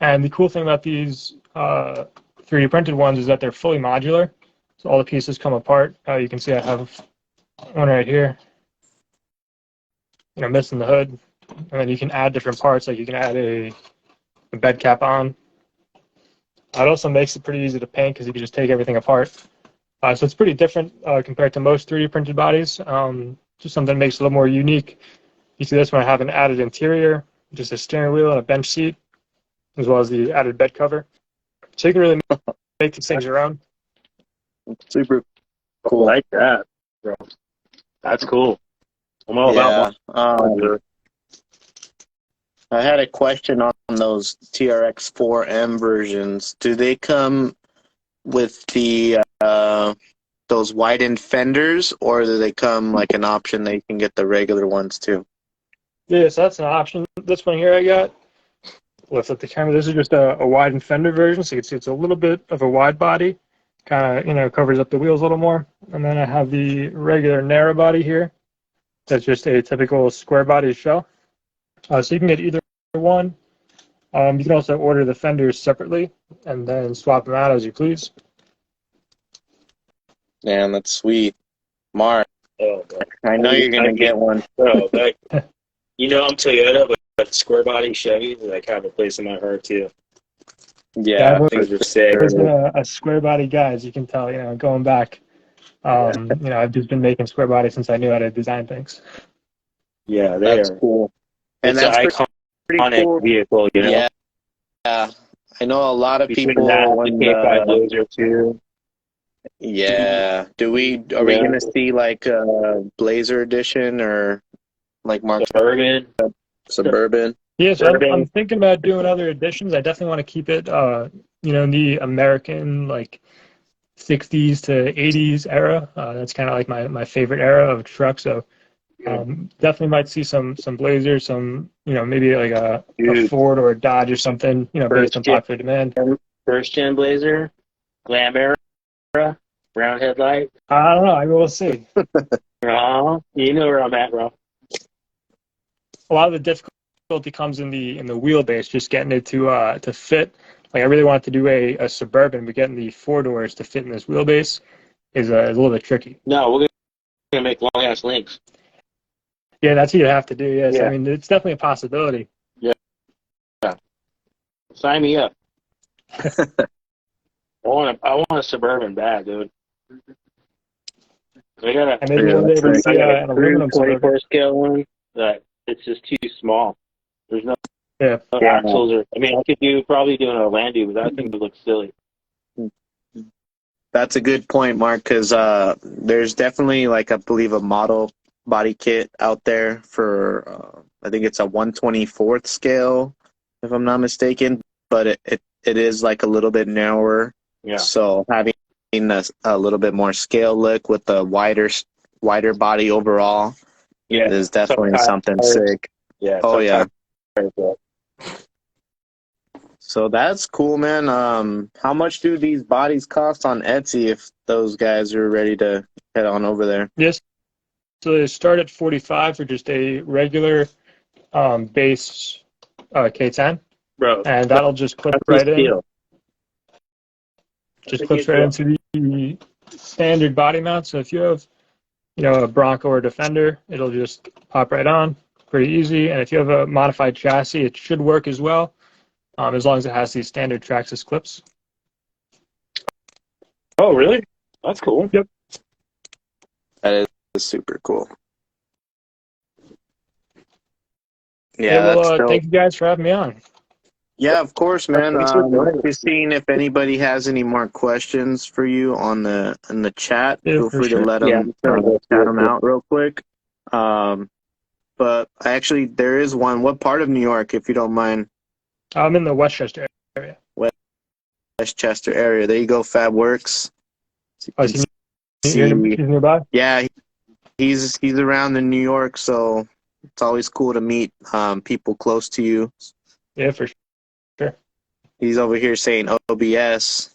S3: And the cool thing about these 3D printed ones is that they're fully modular. So all the pieces come apart. You can see I have one right here, missing the hood. And then you can add different parts, like you can add a bed cap on. It also makes it pretty easy to paint because you can just take everything apart. So it's pretty different compared to most 3D printed bodies. Just something that makes it a little more unique. You see this one, I have an added interior, just a steering wheel and a bench seat, as well as the added bed cover. So you can really make these things your own.
S1: Super cool.
S2: I like that, bro. That's cool. I'm all about modular.
S1: I had a question on those TRX4M versions. Do they come with the those widened fenders, or do they come like an option that you can get the regular ones too?
S3: Yeah, so that's an option. This one here I got. Lift up the camera. This is just a widened fender version, so you can see it's a little bit of a wide body. Kind of, covers up the wheels a little more. And then I have the regular narrow body here. That's just a typical square body shell. So you can get either one. You can also order the fenders separately and then swap them out as you please.
S1: Man, that's sweet. Mark,
S2: Oh,
S1: I know you're going to get one.
S2: Bro, I'm Toyota, but square body Chevy like have a place in my heart too.
S1: Yeah,
S2: Things are sick.
S3: I've been a square body guy, as you can tell, going back. I've just been making square bodies since I knew how to design things.
S2: Yeah,
S1: that's cool. And
S2: It's
S1: that's
S2: an
S1: pretty
S2: iconic
S1: cool
S2: vehicle,
S1: Yeah. I know a lot of
S2: Between
S1: people
S2: that,
S1: when
S2: the K5 Blazer too.
S1: Yeah. Are we gonna see like a Blazer edition or like Mark Suburban?
S3: Yeah, so I'm thinking about doing other editions. I definitely want to keep it, in the American like 60s to 80s era. That's kind of like my favorite era of truck. So definitely might see some Blazers, some maybe like a Ford or a Dodge or something, based on popular demand.
S2: First gen Blazer, glam era, brown headlight.
S3: I don't know. I mean, we'll see.
S2: You know where I'm at, bro.
S3: A lot of the difficulty comes in the wheelbase, just getting it to fit. Like I really wanted to do a Suburban, but getting the 4-doors to fit in this wheelbase is a little bit tricky.
S2: No, we're gonna make long ass links.
S3: Yeah, that's what you have to do. Yes, yeah. I mean it's definitely a possibility.
S2: Yeah. Sign me up. I want a Suburban bad, dude. I got
S3: and maybe one day we'll see an aluminum
S2: 24 scale one that it's just too small. There's no axles or I could probably do an Orlando, but that thing would look silly.
S1: That's a good point, Mark, because there's definitely like I believe a model body kit out there for I think it's a 1/24th scale, if I'm not mistaken, but it is like a little bit narrower.
S2: Yeah.
S1: So having a little bit more scale look with the wider body overall is definitely something sick.
S2: Yeah.
S1: Oh yeah. So that's cool, man. How much do these bodies cost on Etsy if those guys are ready to head on over there?
S3: Yes. So they start at $45 for just a regular base K10.
S2: Bro.
S3: And that'll just clip right in. Just clips right into the standard body mount. So if you have, a Bronco or Defender, it'll just pop right on. Pretty easy. And if you have a modified chassis, it should work as well, as long as it has these standard Traxxas clips.
S2: Oh, really? That's cool.
S3: Yep.
S1: That is super cool. Yeah,
S3: well, thank you guys for having me on.
S1: Yeah, of course, man. Just seeing if anybody has any more questions for you in the chat. Feel free to let them chat them out real quick. but actually there is one. What part of New York, if you don't mind?
S3: I'm in the Westchester area.
S1: Westchester area. There you go, Fab Works.
S3: Oh, so you're nearby?
S1: Yeah, he's around in New York, so it's always cool to meet people close to you.
S3: Yeah, for sure.
S1: He's over here saying OBS.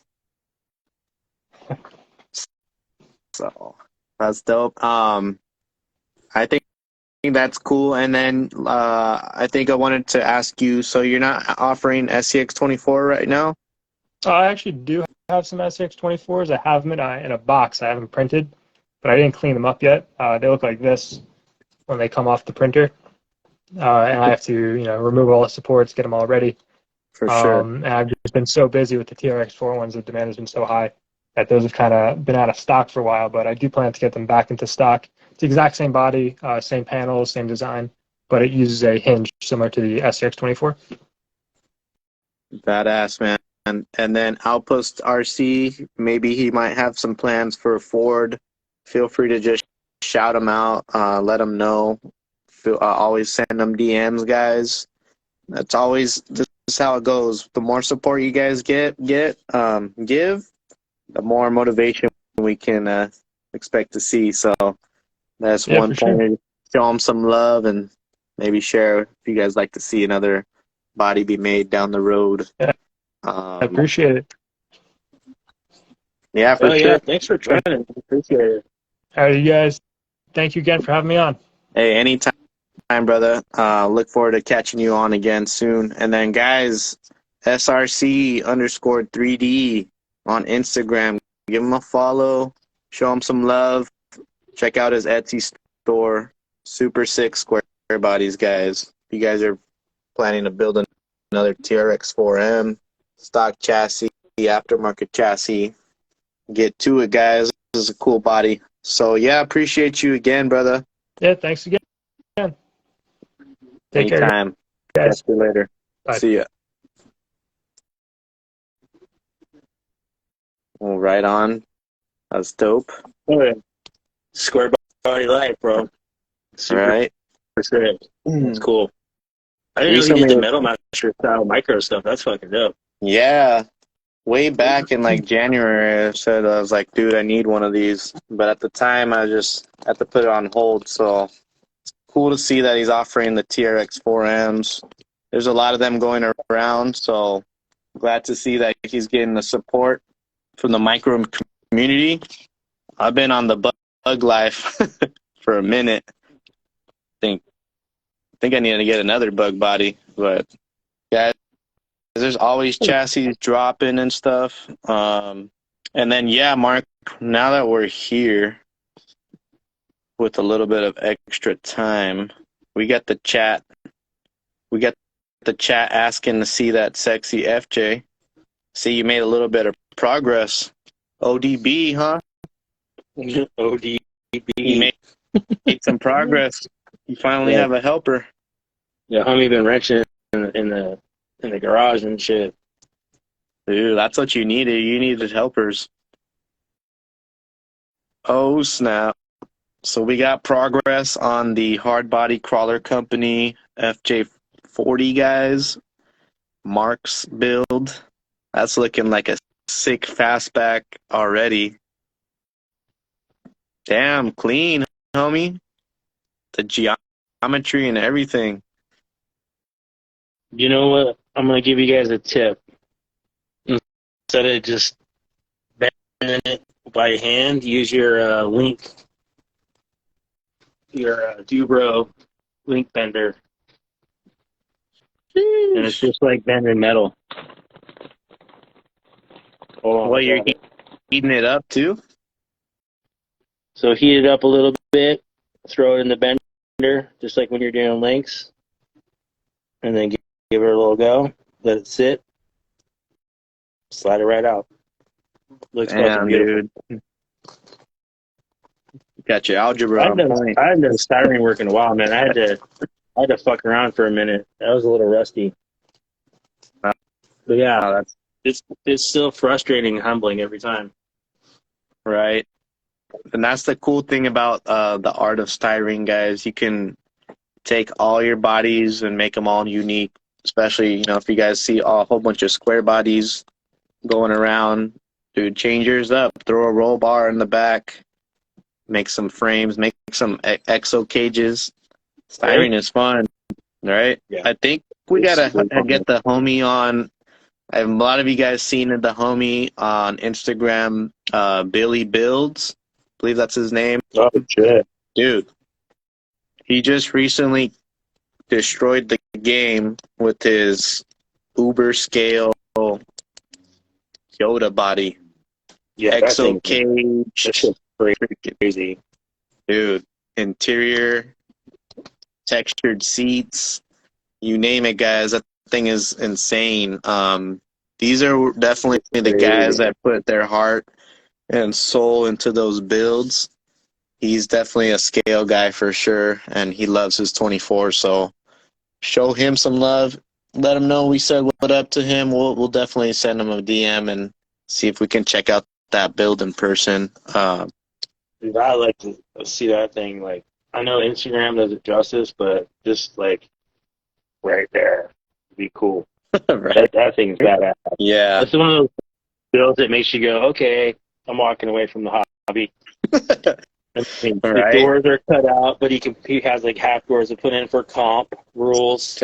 S1: So that's dope. I think that's cool. And then I think I wanted to ask you, so you're not offering SCX24 right now?
S3: I actually do have some SCX24s. I have them in a box. I haven't printed, but I didn't clean them up yet. They look like this when they come off the printer. And I have to, remove all the supports, get them all ready.
S1: For sure.
S3: And I've just been so busy with the TRX4 ones. The demand has been so high that those have kind of been out of stock for a while, but I do plan to get them back into stock. It's the exact same body, same panels, same design, but it uses a hinge similar to the SCX24.
S1: Badass, man. And then Outpost RC, maybe he might have some plans for Ford. Feel free to just shout him out, let him know. Always send them DMs, guys. That's always this is how it goes. The more support you guys give, the more motivation we can expect to see. So that's one point. Sure. Show them some love and maybe share if you guys like to see another body be made down the road.
S3: Yeah. I appreciate it.
S1: Yeah, for sure.
S2: Yeah, thanks for joining. Appreciate it.
S3: All right, you guys. Thank you again for having me on.
S1: Hey, anytime, brother. Look forward to catching you on again soon. And then, guys, SRC_3D on Instagram. Give him a follow. Show him some love. Check out his Etsy store. Super sick square bodies, guys. You guys are planning to build another TRX4M, stock chassis, aftermarket chassis. Get to it, guys. This is a cool body. So, yeah, appreciate you again, brother.
S3: Yeah, thanks again. Take
S1: Anytime.
S3: Care, guys.
S1: Catch you later.
S3: Bye.
S1: See ya. Well, right on. That's dope.
S2: Oh, yeah. Square body life, bro. Super,
S1: right.
S2: Super sick. That's cool. I didn't know you did the Metal Master style micro stuff. That's fucking dope.
S1: Yeah. Way back in like January, I said, I was like, dude, I need one of these. But at the time, I just had to put it on hold. So it's cool to see that he's offering the TRX4Ms. There's a lot of them going around. So glad to see that he's getting the support from the micro community. I've been on the bug life for a minute. I think I need to get another bug body. But guys, there's always chassis dropping and stuff. And then, yeah, Mark, now that we're here with a little bit of extra time, we got the chat. We got the chat asking to see that sexy FJ. See, you made a little bit of progress. ODB, huh?
S2: ODB.
S1: You made some progress. You finally have a helper.
S2: Yeah, homie been wrenching in the garage and shit.
S1: Dude, that's what you needed. You needed helpers. Oh, snap. So we got progress on the hard body crawler company FJ40, guys. Mark's build. That's looking like a sick fastback already. Damn, clean, homie. The geometry and everything.
S2: You know what? I'm going to give you guys a tip. Instead of just bending it by hand, use your link, your Dubro link bender. Sheesh. And it's just like bending metal.
S1: Well, you're heating it up too?
S2: So heat it up a little bit, throw it in the bender, just like when you're doing links, and then give it a little go, let it sit, slide it right out. Looks fucking beautiful.
S1: Dude. Got your algebra on point.
S2: I hadn't done styrene work in a while, man. I had to fuck around for a minute. That was a little rusty. But yeah, it's still frustrating and humbling every time.
S1: Right. And that's the cool thing about the art of styrene, guys. You can take all your bodies and make them all unique. Especially, you know, if you guys see a whole bunch of square bodies going around, dude, change yours up. Throw a roll bar in the back. Make some frames. Make some exo cages. Styrene is fun, right?
S2: Yeah.
S1: I think we
S2: It's
S1: gotta
S2: super fun.
S1: get the homie on. A lot of you guys seen the homie on Instagram, Billy Builds. I believe that's his name.
S2: Oh, shit.
S1: Dude, he just recently destroyed the game with his Uber scale Yoda body.
S2: Yeah,
S1: Exo
S2: that shit's
S1: cage.
S2: crazy.
S1: Dude, interior, textured seats, you name it, guys. That thing is insane. These are definitely the guys that put their heart and soul into those builds. He's definitely a scale guy for sure, and he loves his 24. So show him some love. Let him know we said what up to him. We'll definitely send him a DM and see if we can check out that build in person.
S2: Dude, I like to see that thing. Like, I know Instagram does it justice, but just like right there, would be cool.
S1: Right?
S2: That thing's badass.
S1: Yeah.
S2: It's one of those builds that makes you go, okay, I'm walking away from the hobby. I mean, the
S1: Right.
S2: doors are cut out, but he has like half doors to put in for comp rules.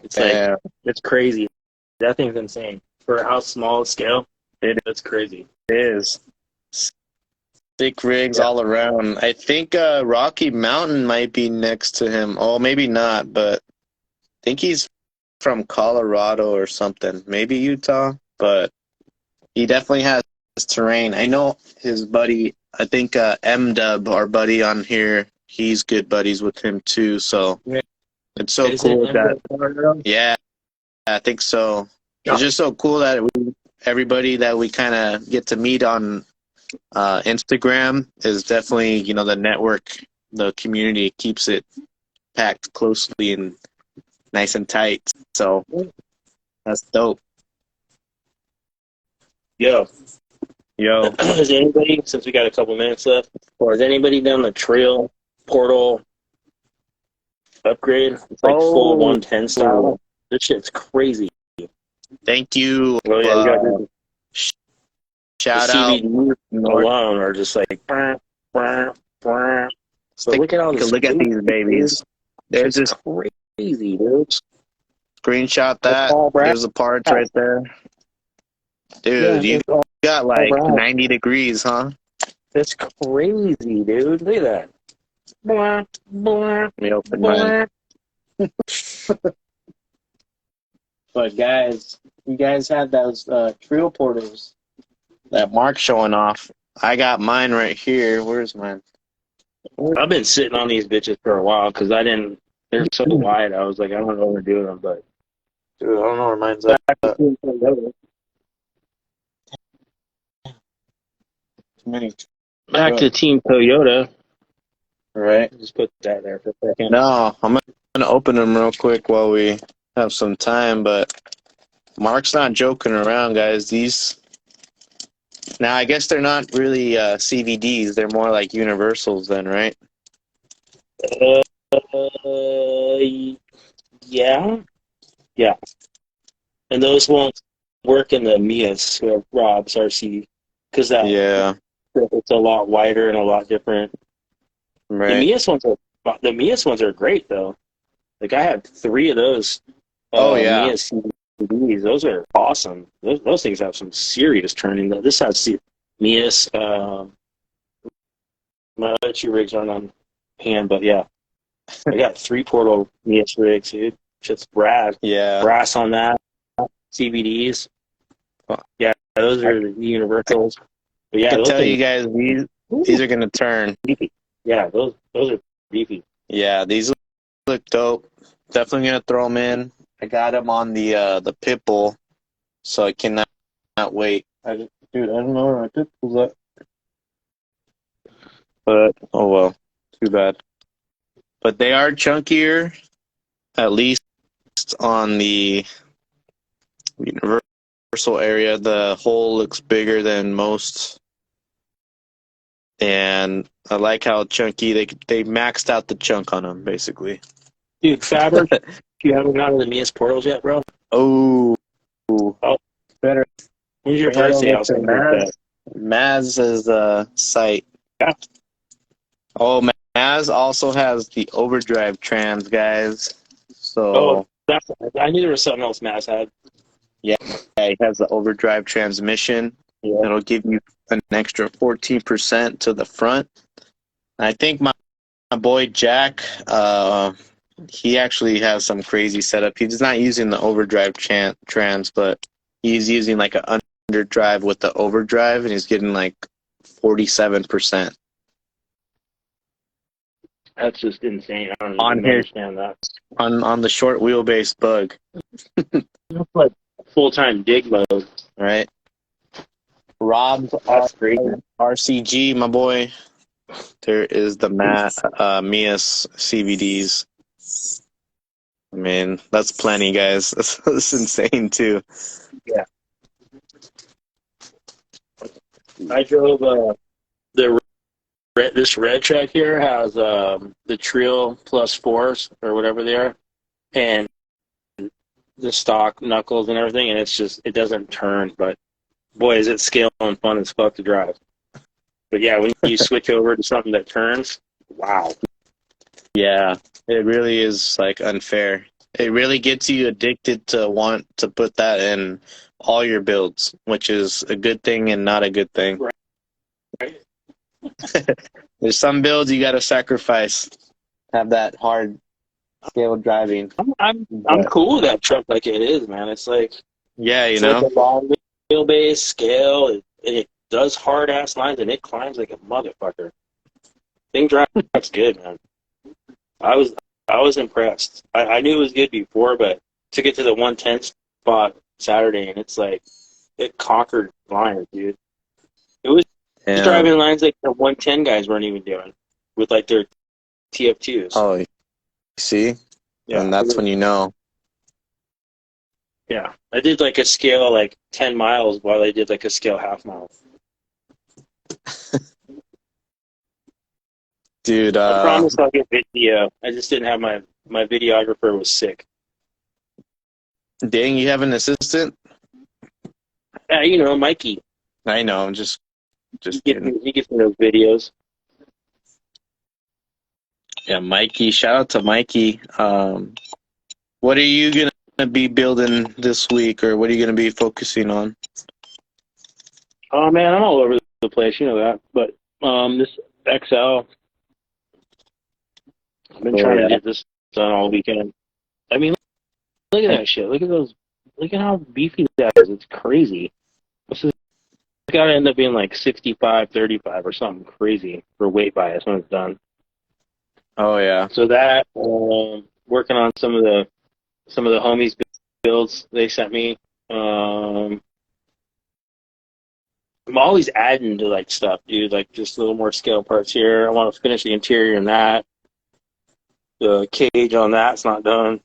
S2: It's like it's crazy. That thing's insane for how small a scale. It's crazy.
S1: It is. Sick rigs all around. I think Rocky Mountain might be next to him. Oh, maybe not, but I think he's from Colorado or something. Maybe Utah, but he definitely has terrain. I know his buddy, I think M-Dub, our buddy on here, he's good buddies with him too, so it's so cool that, yeah, I think so. It's just so cool that everybody that we kind of get to meet on Instagram is definitely, you know, the network, the community keeps it packed closely and nice and tight. So that's dope.
S2: Yo, is anybody, since we got a couple minutes left, or has anybody done the trail portal upgrade? It's like full 110 style. This shit's crazy.
S1: Thank you.
S2: Oh yeah, you got to
S1: shout out.
S2: alone are just like. But look at all this.
S1: Look at these babies. There's this
S2: crazy, dude.
S1: Screenshot that. There's the parts right there. Dude, you got like 90 degrees, huh?
S2: That's crazy, dude. Look at that. Blah, blah,
S1: Let me open mine. But guys, you guys had those trail portals that Mark's showing off. I got mine right here. Where's mine?
S2: I've been sitting on these bitches for a while because they're so wide. I was like, I don't know what to do with them, but
S1: Dude, I don't know where mine's at.
S2: Back to Team Toyota.
S1: Right.
S2: Just put that there for a second.
S1: No, I'm going to open them real quick while we have some time, but Mark's not joking around, guys. These, now I guess they're not really CVDs. They're more like universals then, right?
S2: Yeah. And those won't work in the MEUS, Rob's RC, because it's a lot wider and a lot different.
S1: Right.
S2: The MEUS ones are great though. Like I have 3 of those. MEUS CVDs. Those are awesome. Those things have some serious turning. This has MEUS. My other 2 rigs aren't on hand, but yeah, I got 3 portal MEUS rigs, dude. Shit's rad.
S1: Yeah.
S2: Brass on that. CVDs. Yeah, those are the universals. But yeah,
S1: I can tell you guys, these are gonna turn.
S2: Yeah, those are beefy.
S1: Yeah, these look dope. Definitely gonna throw them in. I got them on the pit bull, so I cannot wait. Dude, I don't know where my pit bull's at. But oh well, too bad. But they are chunkier, at least on the universal area. The hole looks bigger than most. And I like how chunky they maxed out the chunk on them, basically.
S2: Dude, Fabric, you haven't gotten the MEUS portals yet, bro?
S1: Oh,
S2: Oh,
S1: better
S2: when's your
S1: head
S2: birthday?
S1: over
S2: I'll
S1: to
S2: send you that.
S1: Maz's site.
S2: Yeah.
S1: Oh, Maz also has the overdrive trams, guys.
S2: Oh,
S1: So
S2: I knew there was something else Mass had.
S1: yeah, he has the overdrive transmission.
S2: Yeah.
S1: It'll give you an extra 14% to the front. I think my boy Jack, he actually has some crazy setup. He's not using the overdrive trans, but he's using like an underdrive with the overdrive, and he's getting like 47%
S2: That's just insane. I don't
S1: on
S2: even
S1: his
S2: understand that.
S1: on the short wheelbase Bug,
S2: That's like full-time dig mode.
S1: right? Rob's
S2: That's crazy.
S1: RCG, my boy. There is the MEUS CVDs. I mean, that's plenty, guys. That's insane too.
S2: Yeah. I drove this red truck here has the Trio plus fours or whatever they are, and the stock knuckles and everything, and it doesn't turn, but boy, is it scale and fun as fuck to drive. But yeah, when you switch over to something that turns, wow.
S1: Yeah, it really is like unfair. It really gets you addicted to want to put that in all your builds, which is a good thing and not a good thing.
S2: Right.
S1: There's some builds you got to sacrifice, have that hard scale driving.
S2: I'm
S1: But,
S2: cool with that truck like it is, man. It's like
S1: yeah, you
S2: it's
S1: know.
S2: like a long wheelbase scale. It does hard ass lines and it climbs like a motherfucker. Thing drives good, man. I was impressed. I knew it was good before, but to get to the 110 spot Saturday, and it's like it conquered lines, dude. It was driving lines like the 110 guys weren't even doing with like their TF2s.
S1: Oh, you see?
S2: Yeah,
S1: And that's when you know.
S2: Yeah, I did like a scale like 10 miles while I did like a scale half mile.
S1: Dude,
S2: I promise I'll get video. I just didn't have my videographer was sick.
S1: dang, you have an assistant?
S2: Yeah, you know, Mikey.
S1: I know, I'm just kidding.
S2: He gets me those videos.
S1: Yeah, Mikey. Shout out to Mikey. What are you gonna be building this week, or what are you gonna be focusing on?
S2: Oh man, I'm all over the place, you know that. But this XL, I've been trying to get this done all weekend. I mean, look at that shit. Look at those. Look at how beefy that is. It's crazy. This is got to end up being like 65-35 or something crazy for weight bias when it's done.
S1: Oh yeah.
S2: So that working on some of the homies builds they sent me. I'm always adding to like stuff, dude. Like just a little more scale parts here. I want to finish the interior in that. The cage on that's not done.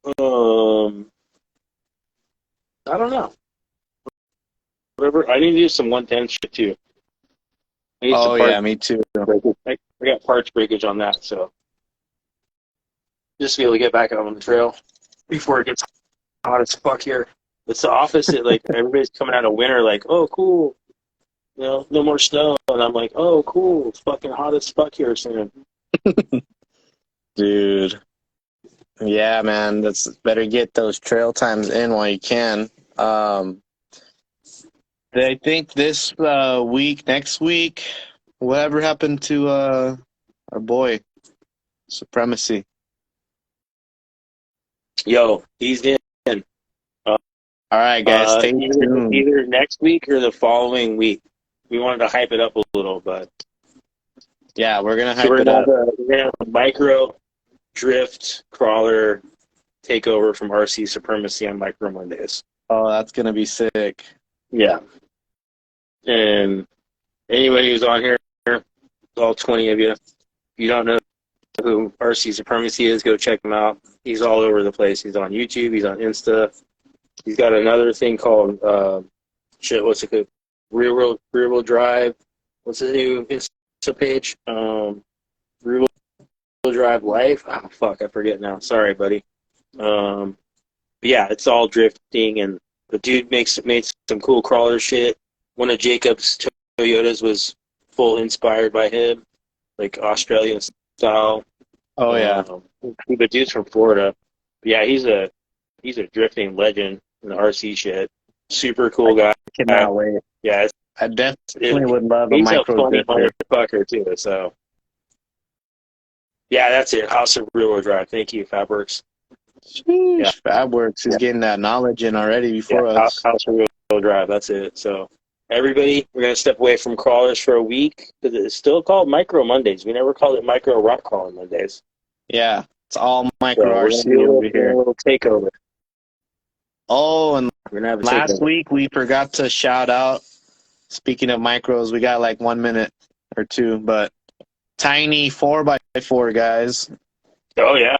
S2: I don't know. Whatever. I need to do some 110 shit too. I need some
S1: Yeah, me too.
S2: I got parts breakage on that, so just to be able to get back out on the trail before it gets hot as fuck here. It's the opposite. Like everybody's coming out of winter, like, oh cool, you know, no more snow, and I'm like, oh cool, it's fucking hot as fuck here soon.
S1: Dude. Yeah, man, that's better get those trail times in while you can. I think this next week, whatever happened to our boy Supremacy?
S2: Yo, he's in.
S1: All right, guys, stay tuned.
S2: Either next week or the following week. We wanted to hype it up a little, but
S1: yeah, we're gonna hype it up.
S2: We're gonna have a micro drift crawler takeover from RC Supremacy on Micro Mondays.
S1: Oh, that's gonna be sick.
S2: Yeah. And anybody who's on here, all 20 of you, if you don't know who RC Supremacy is, go check him out. He's all over the place. He's on YouTube. He's on Insta. He's got another thing called what's it called? Rear wheel drive. What's his new Insta page? Rear drive life. Oh, fuck, I forget now. Sorry, buddy. But yeah, it's all drifting, and the dude made some cool crawler shit. One of Jacob's Toyotas was full inspired by him, like Australian style.
S1: Oh yeah.
S2: The dude's from Florida. But yeah, he's a drifting legend in the RC shit. Super cool guy.
S1: Cannot wait.
S2: Yeah,
S1: I definitely would love a
S2: he's a
S1: micro
S2: funny
S1: drifter.
S2: motherfucker too. So yeah, that's it. House of Real Wheel Drive. Thank you, Fabworks.
S1: Yeah. Fabworks is getting that knowledge in already before us.
S2: House of Real Wheel Drive. That's it. So everybody, we're gonna step away from crawlers for a week because it's still called Micro Mondays. We never called it Micro Rock Crawling Mondays.
S1: Yeah, it's all micro
S2: So we're
S1: RC
S2: gonna do
S1: over here.
S2: a little takeover.
S1: Oh, and
S2: We're gonna have a
S1: last
S2: takeover.
S1: week we forgot to shout out. Speaking of micros, we got like 1 minute or two, but tiny 4x4 guys.
S2: Oh yeah.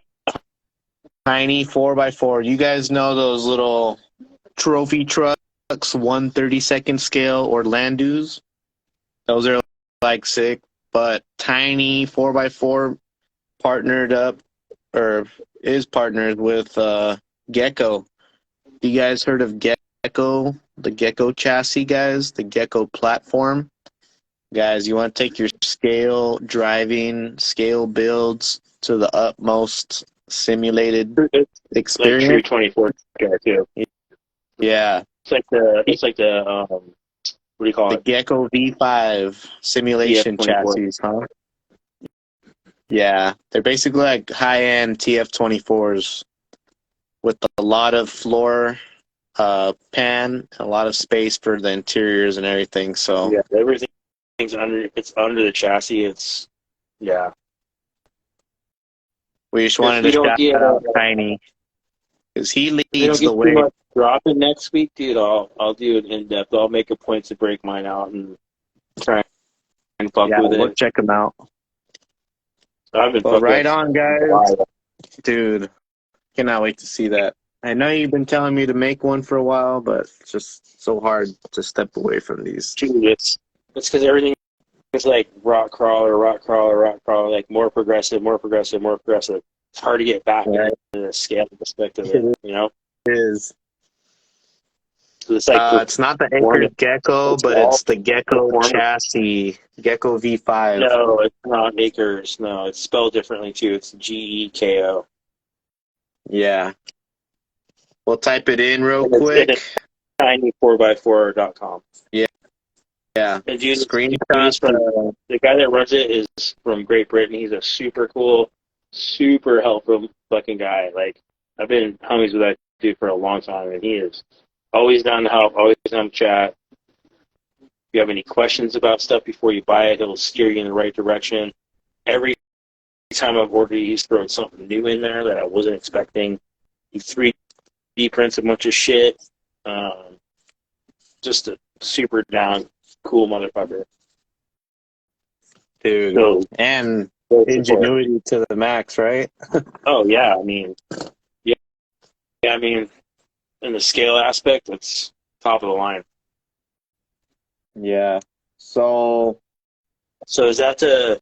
S1: Tiny 4x4. You guys know those little trophy trucks, 1/32 scale or Landus? Those are like sick, but tiny 4x4 partnered up or is partnered with Gecko. You guys heard of Gecko? The Gecko chassis, guys? The Gecko platform? Guys, you want to take your scale driving, scale builds to the utmost simulated experience?
S2: Like True 24 guy too.
S1: Yeah.
S2: It's like the what do you call
S1: The
S2: it?
S1: Gecko V5 simulation
S2: TF24.
S1: chassis, huh? Yeah. They're basically like high-end TF24s with a lot of floor pan, a lot of space for the interiors and everything. So
S2: Yeah, everything's under. It's under the chassis. It's yeah.
S1: we just
S2: If
S1: wanted
S2: we
S1: to
S2: don't
S1: shout
S2: get
S1: out Tiny because he
S2: if we
S1: leads
S2: don't get
S1: the
S2: too
S1: way.
S2: much dropping next week, dude, I'll do it in depth. I'll make a point to break mine out and try and fuck
S1: Yeah,
S2: with
S1: we'll
S2: it.
S1: check him out.
S2: I've been
S1: But
S2: fucking
S1: right on, guys.
S2: up.
S1: Dude, cannot wait to see that. I know you've been telling me to make one for a while, but it's just so hard to step away from these.
S2: Dude, it's because everything is like rock crawler, like more progressive. It's hard to get back
S1: Right.
S2: into the scale aspect of it, you know?
S1: It is.
S2: So it's like
S1: It's not the Anchor Gecko, but it's the Gecko chassis, Gecko V5.
S2: no, it's not Acres. No, it's spelled differently too. It's GEKO.
S1: Yeah. We'll type it in real
S2: And it's
S1: quick.
S2: tiny4x4.com.
S1: Yeah.
S2: And dude,
S1: Screenshot.
S2: the guy that runs it is from Great Britain. He's a super cool, super helpful fucking guy. Like, I've been homies with that dude for a long time, and he is always down to help, always down to chat. If you have any questions about stuff before you buy it, he'll steer you in the right direction. Every time I've ordered, he's thrown something new in there that I wasn't expecting. He 3D prints a bunch of shit. Just a super down, cool motherfucker.
S1: Dude.
S2: So,
S1: And ingenuity to the max, right?
S2: oh yeah, I mean, I mean, in the scale aspect, it's top of the line.
S1: Yeah. So
S2: is that the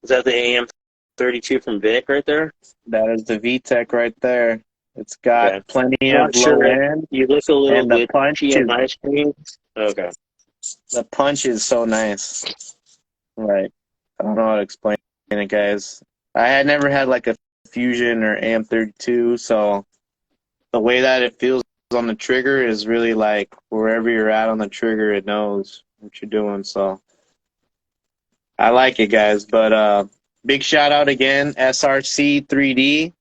S2: AM32 from Vic right there?
S1: that is the VTEC right there. It's got plenty
S2: Not
S1: of
S2: sure.
S1: low end.
S2: You look a little
S1: And the punch
S2: glitchy on
S1: is-
S2: my screen. Okay.
S1: The punch is so nice. Like, I don't know how to explain it, guys. I had never had like a Fusion or AM32, so the way that it feels on the trigger is really like wherever you're at on the trigger, it knows what you're doing. So I like it, guys. But big shout out again, SRC3D.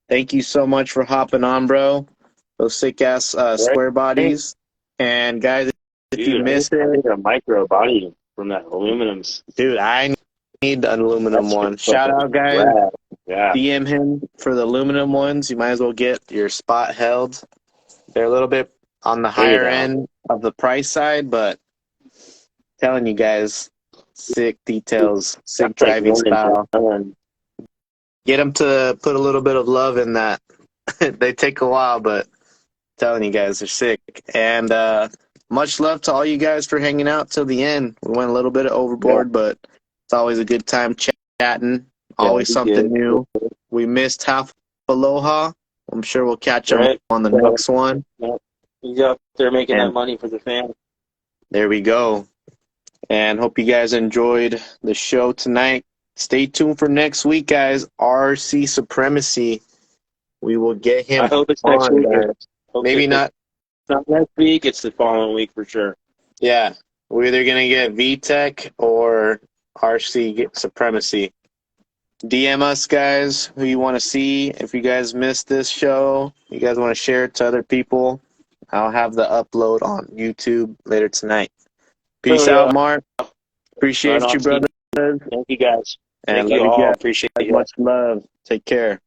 S1: Thank you so much for hopping on, bro. Those sick ass square bodies. And guys, if you miss
S2: I
S1: it,
S2: need a micro body from that aluminum.
S1: dude, I need the aluminum one. Shout out, guys.
S2: Rad. Yeah.
S1: DM him for the aluminum ones. You might as well get your spot held. They're a little bit on the higher end of the price side, but telling you guys, sick details, sick driving style. Get them to put a little bit of love in that. They take a while, but telling you guys, they're sick. And much love to all you guys for hanging out till the end. We went a little bit overboard, but it's always a good time chatting. Always
S2: we
S1: something
S2: did.
S1: new. We missed half Aloha. I'm sure we'll catch them
S2: Right.
S1: on the
S2: Yeah.
S1: next one.
S2: He's out there making
S1: And-
S2: that money for the fans.
S1: There we go. And hope you guys enjoyed the show tonight. Stay tuned for next week, guys. RC Supremacy. We will get him
S2: I hope it's next
S1: on,
S2: week.
S1: guys.
S2: Hope
S1: Maybe
S2: it's
S1: not.
S2: not next week. It's the following week for sure.
S1: Yeah. We're either going to get VTech or RC Supremacy. DM us, guys, who you want to see. If you guys missed this show, you guys want to share it to other people, I'll have the upload on YouTube later tonight. Peace
S2: Oh, yeah.
S1: out, Mark. Appreciate
S2: Right
S1: you,
S2: on,
S1: brother.
S2: Thank you guys.
S1: And
S2: Thank
S1: love
S2: you
S1: you
S2: all.
S1: guys.
S2: Appreciate you.
S1: Much love. Take care.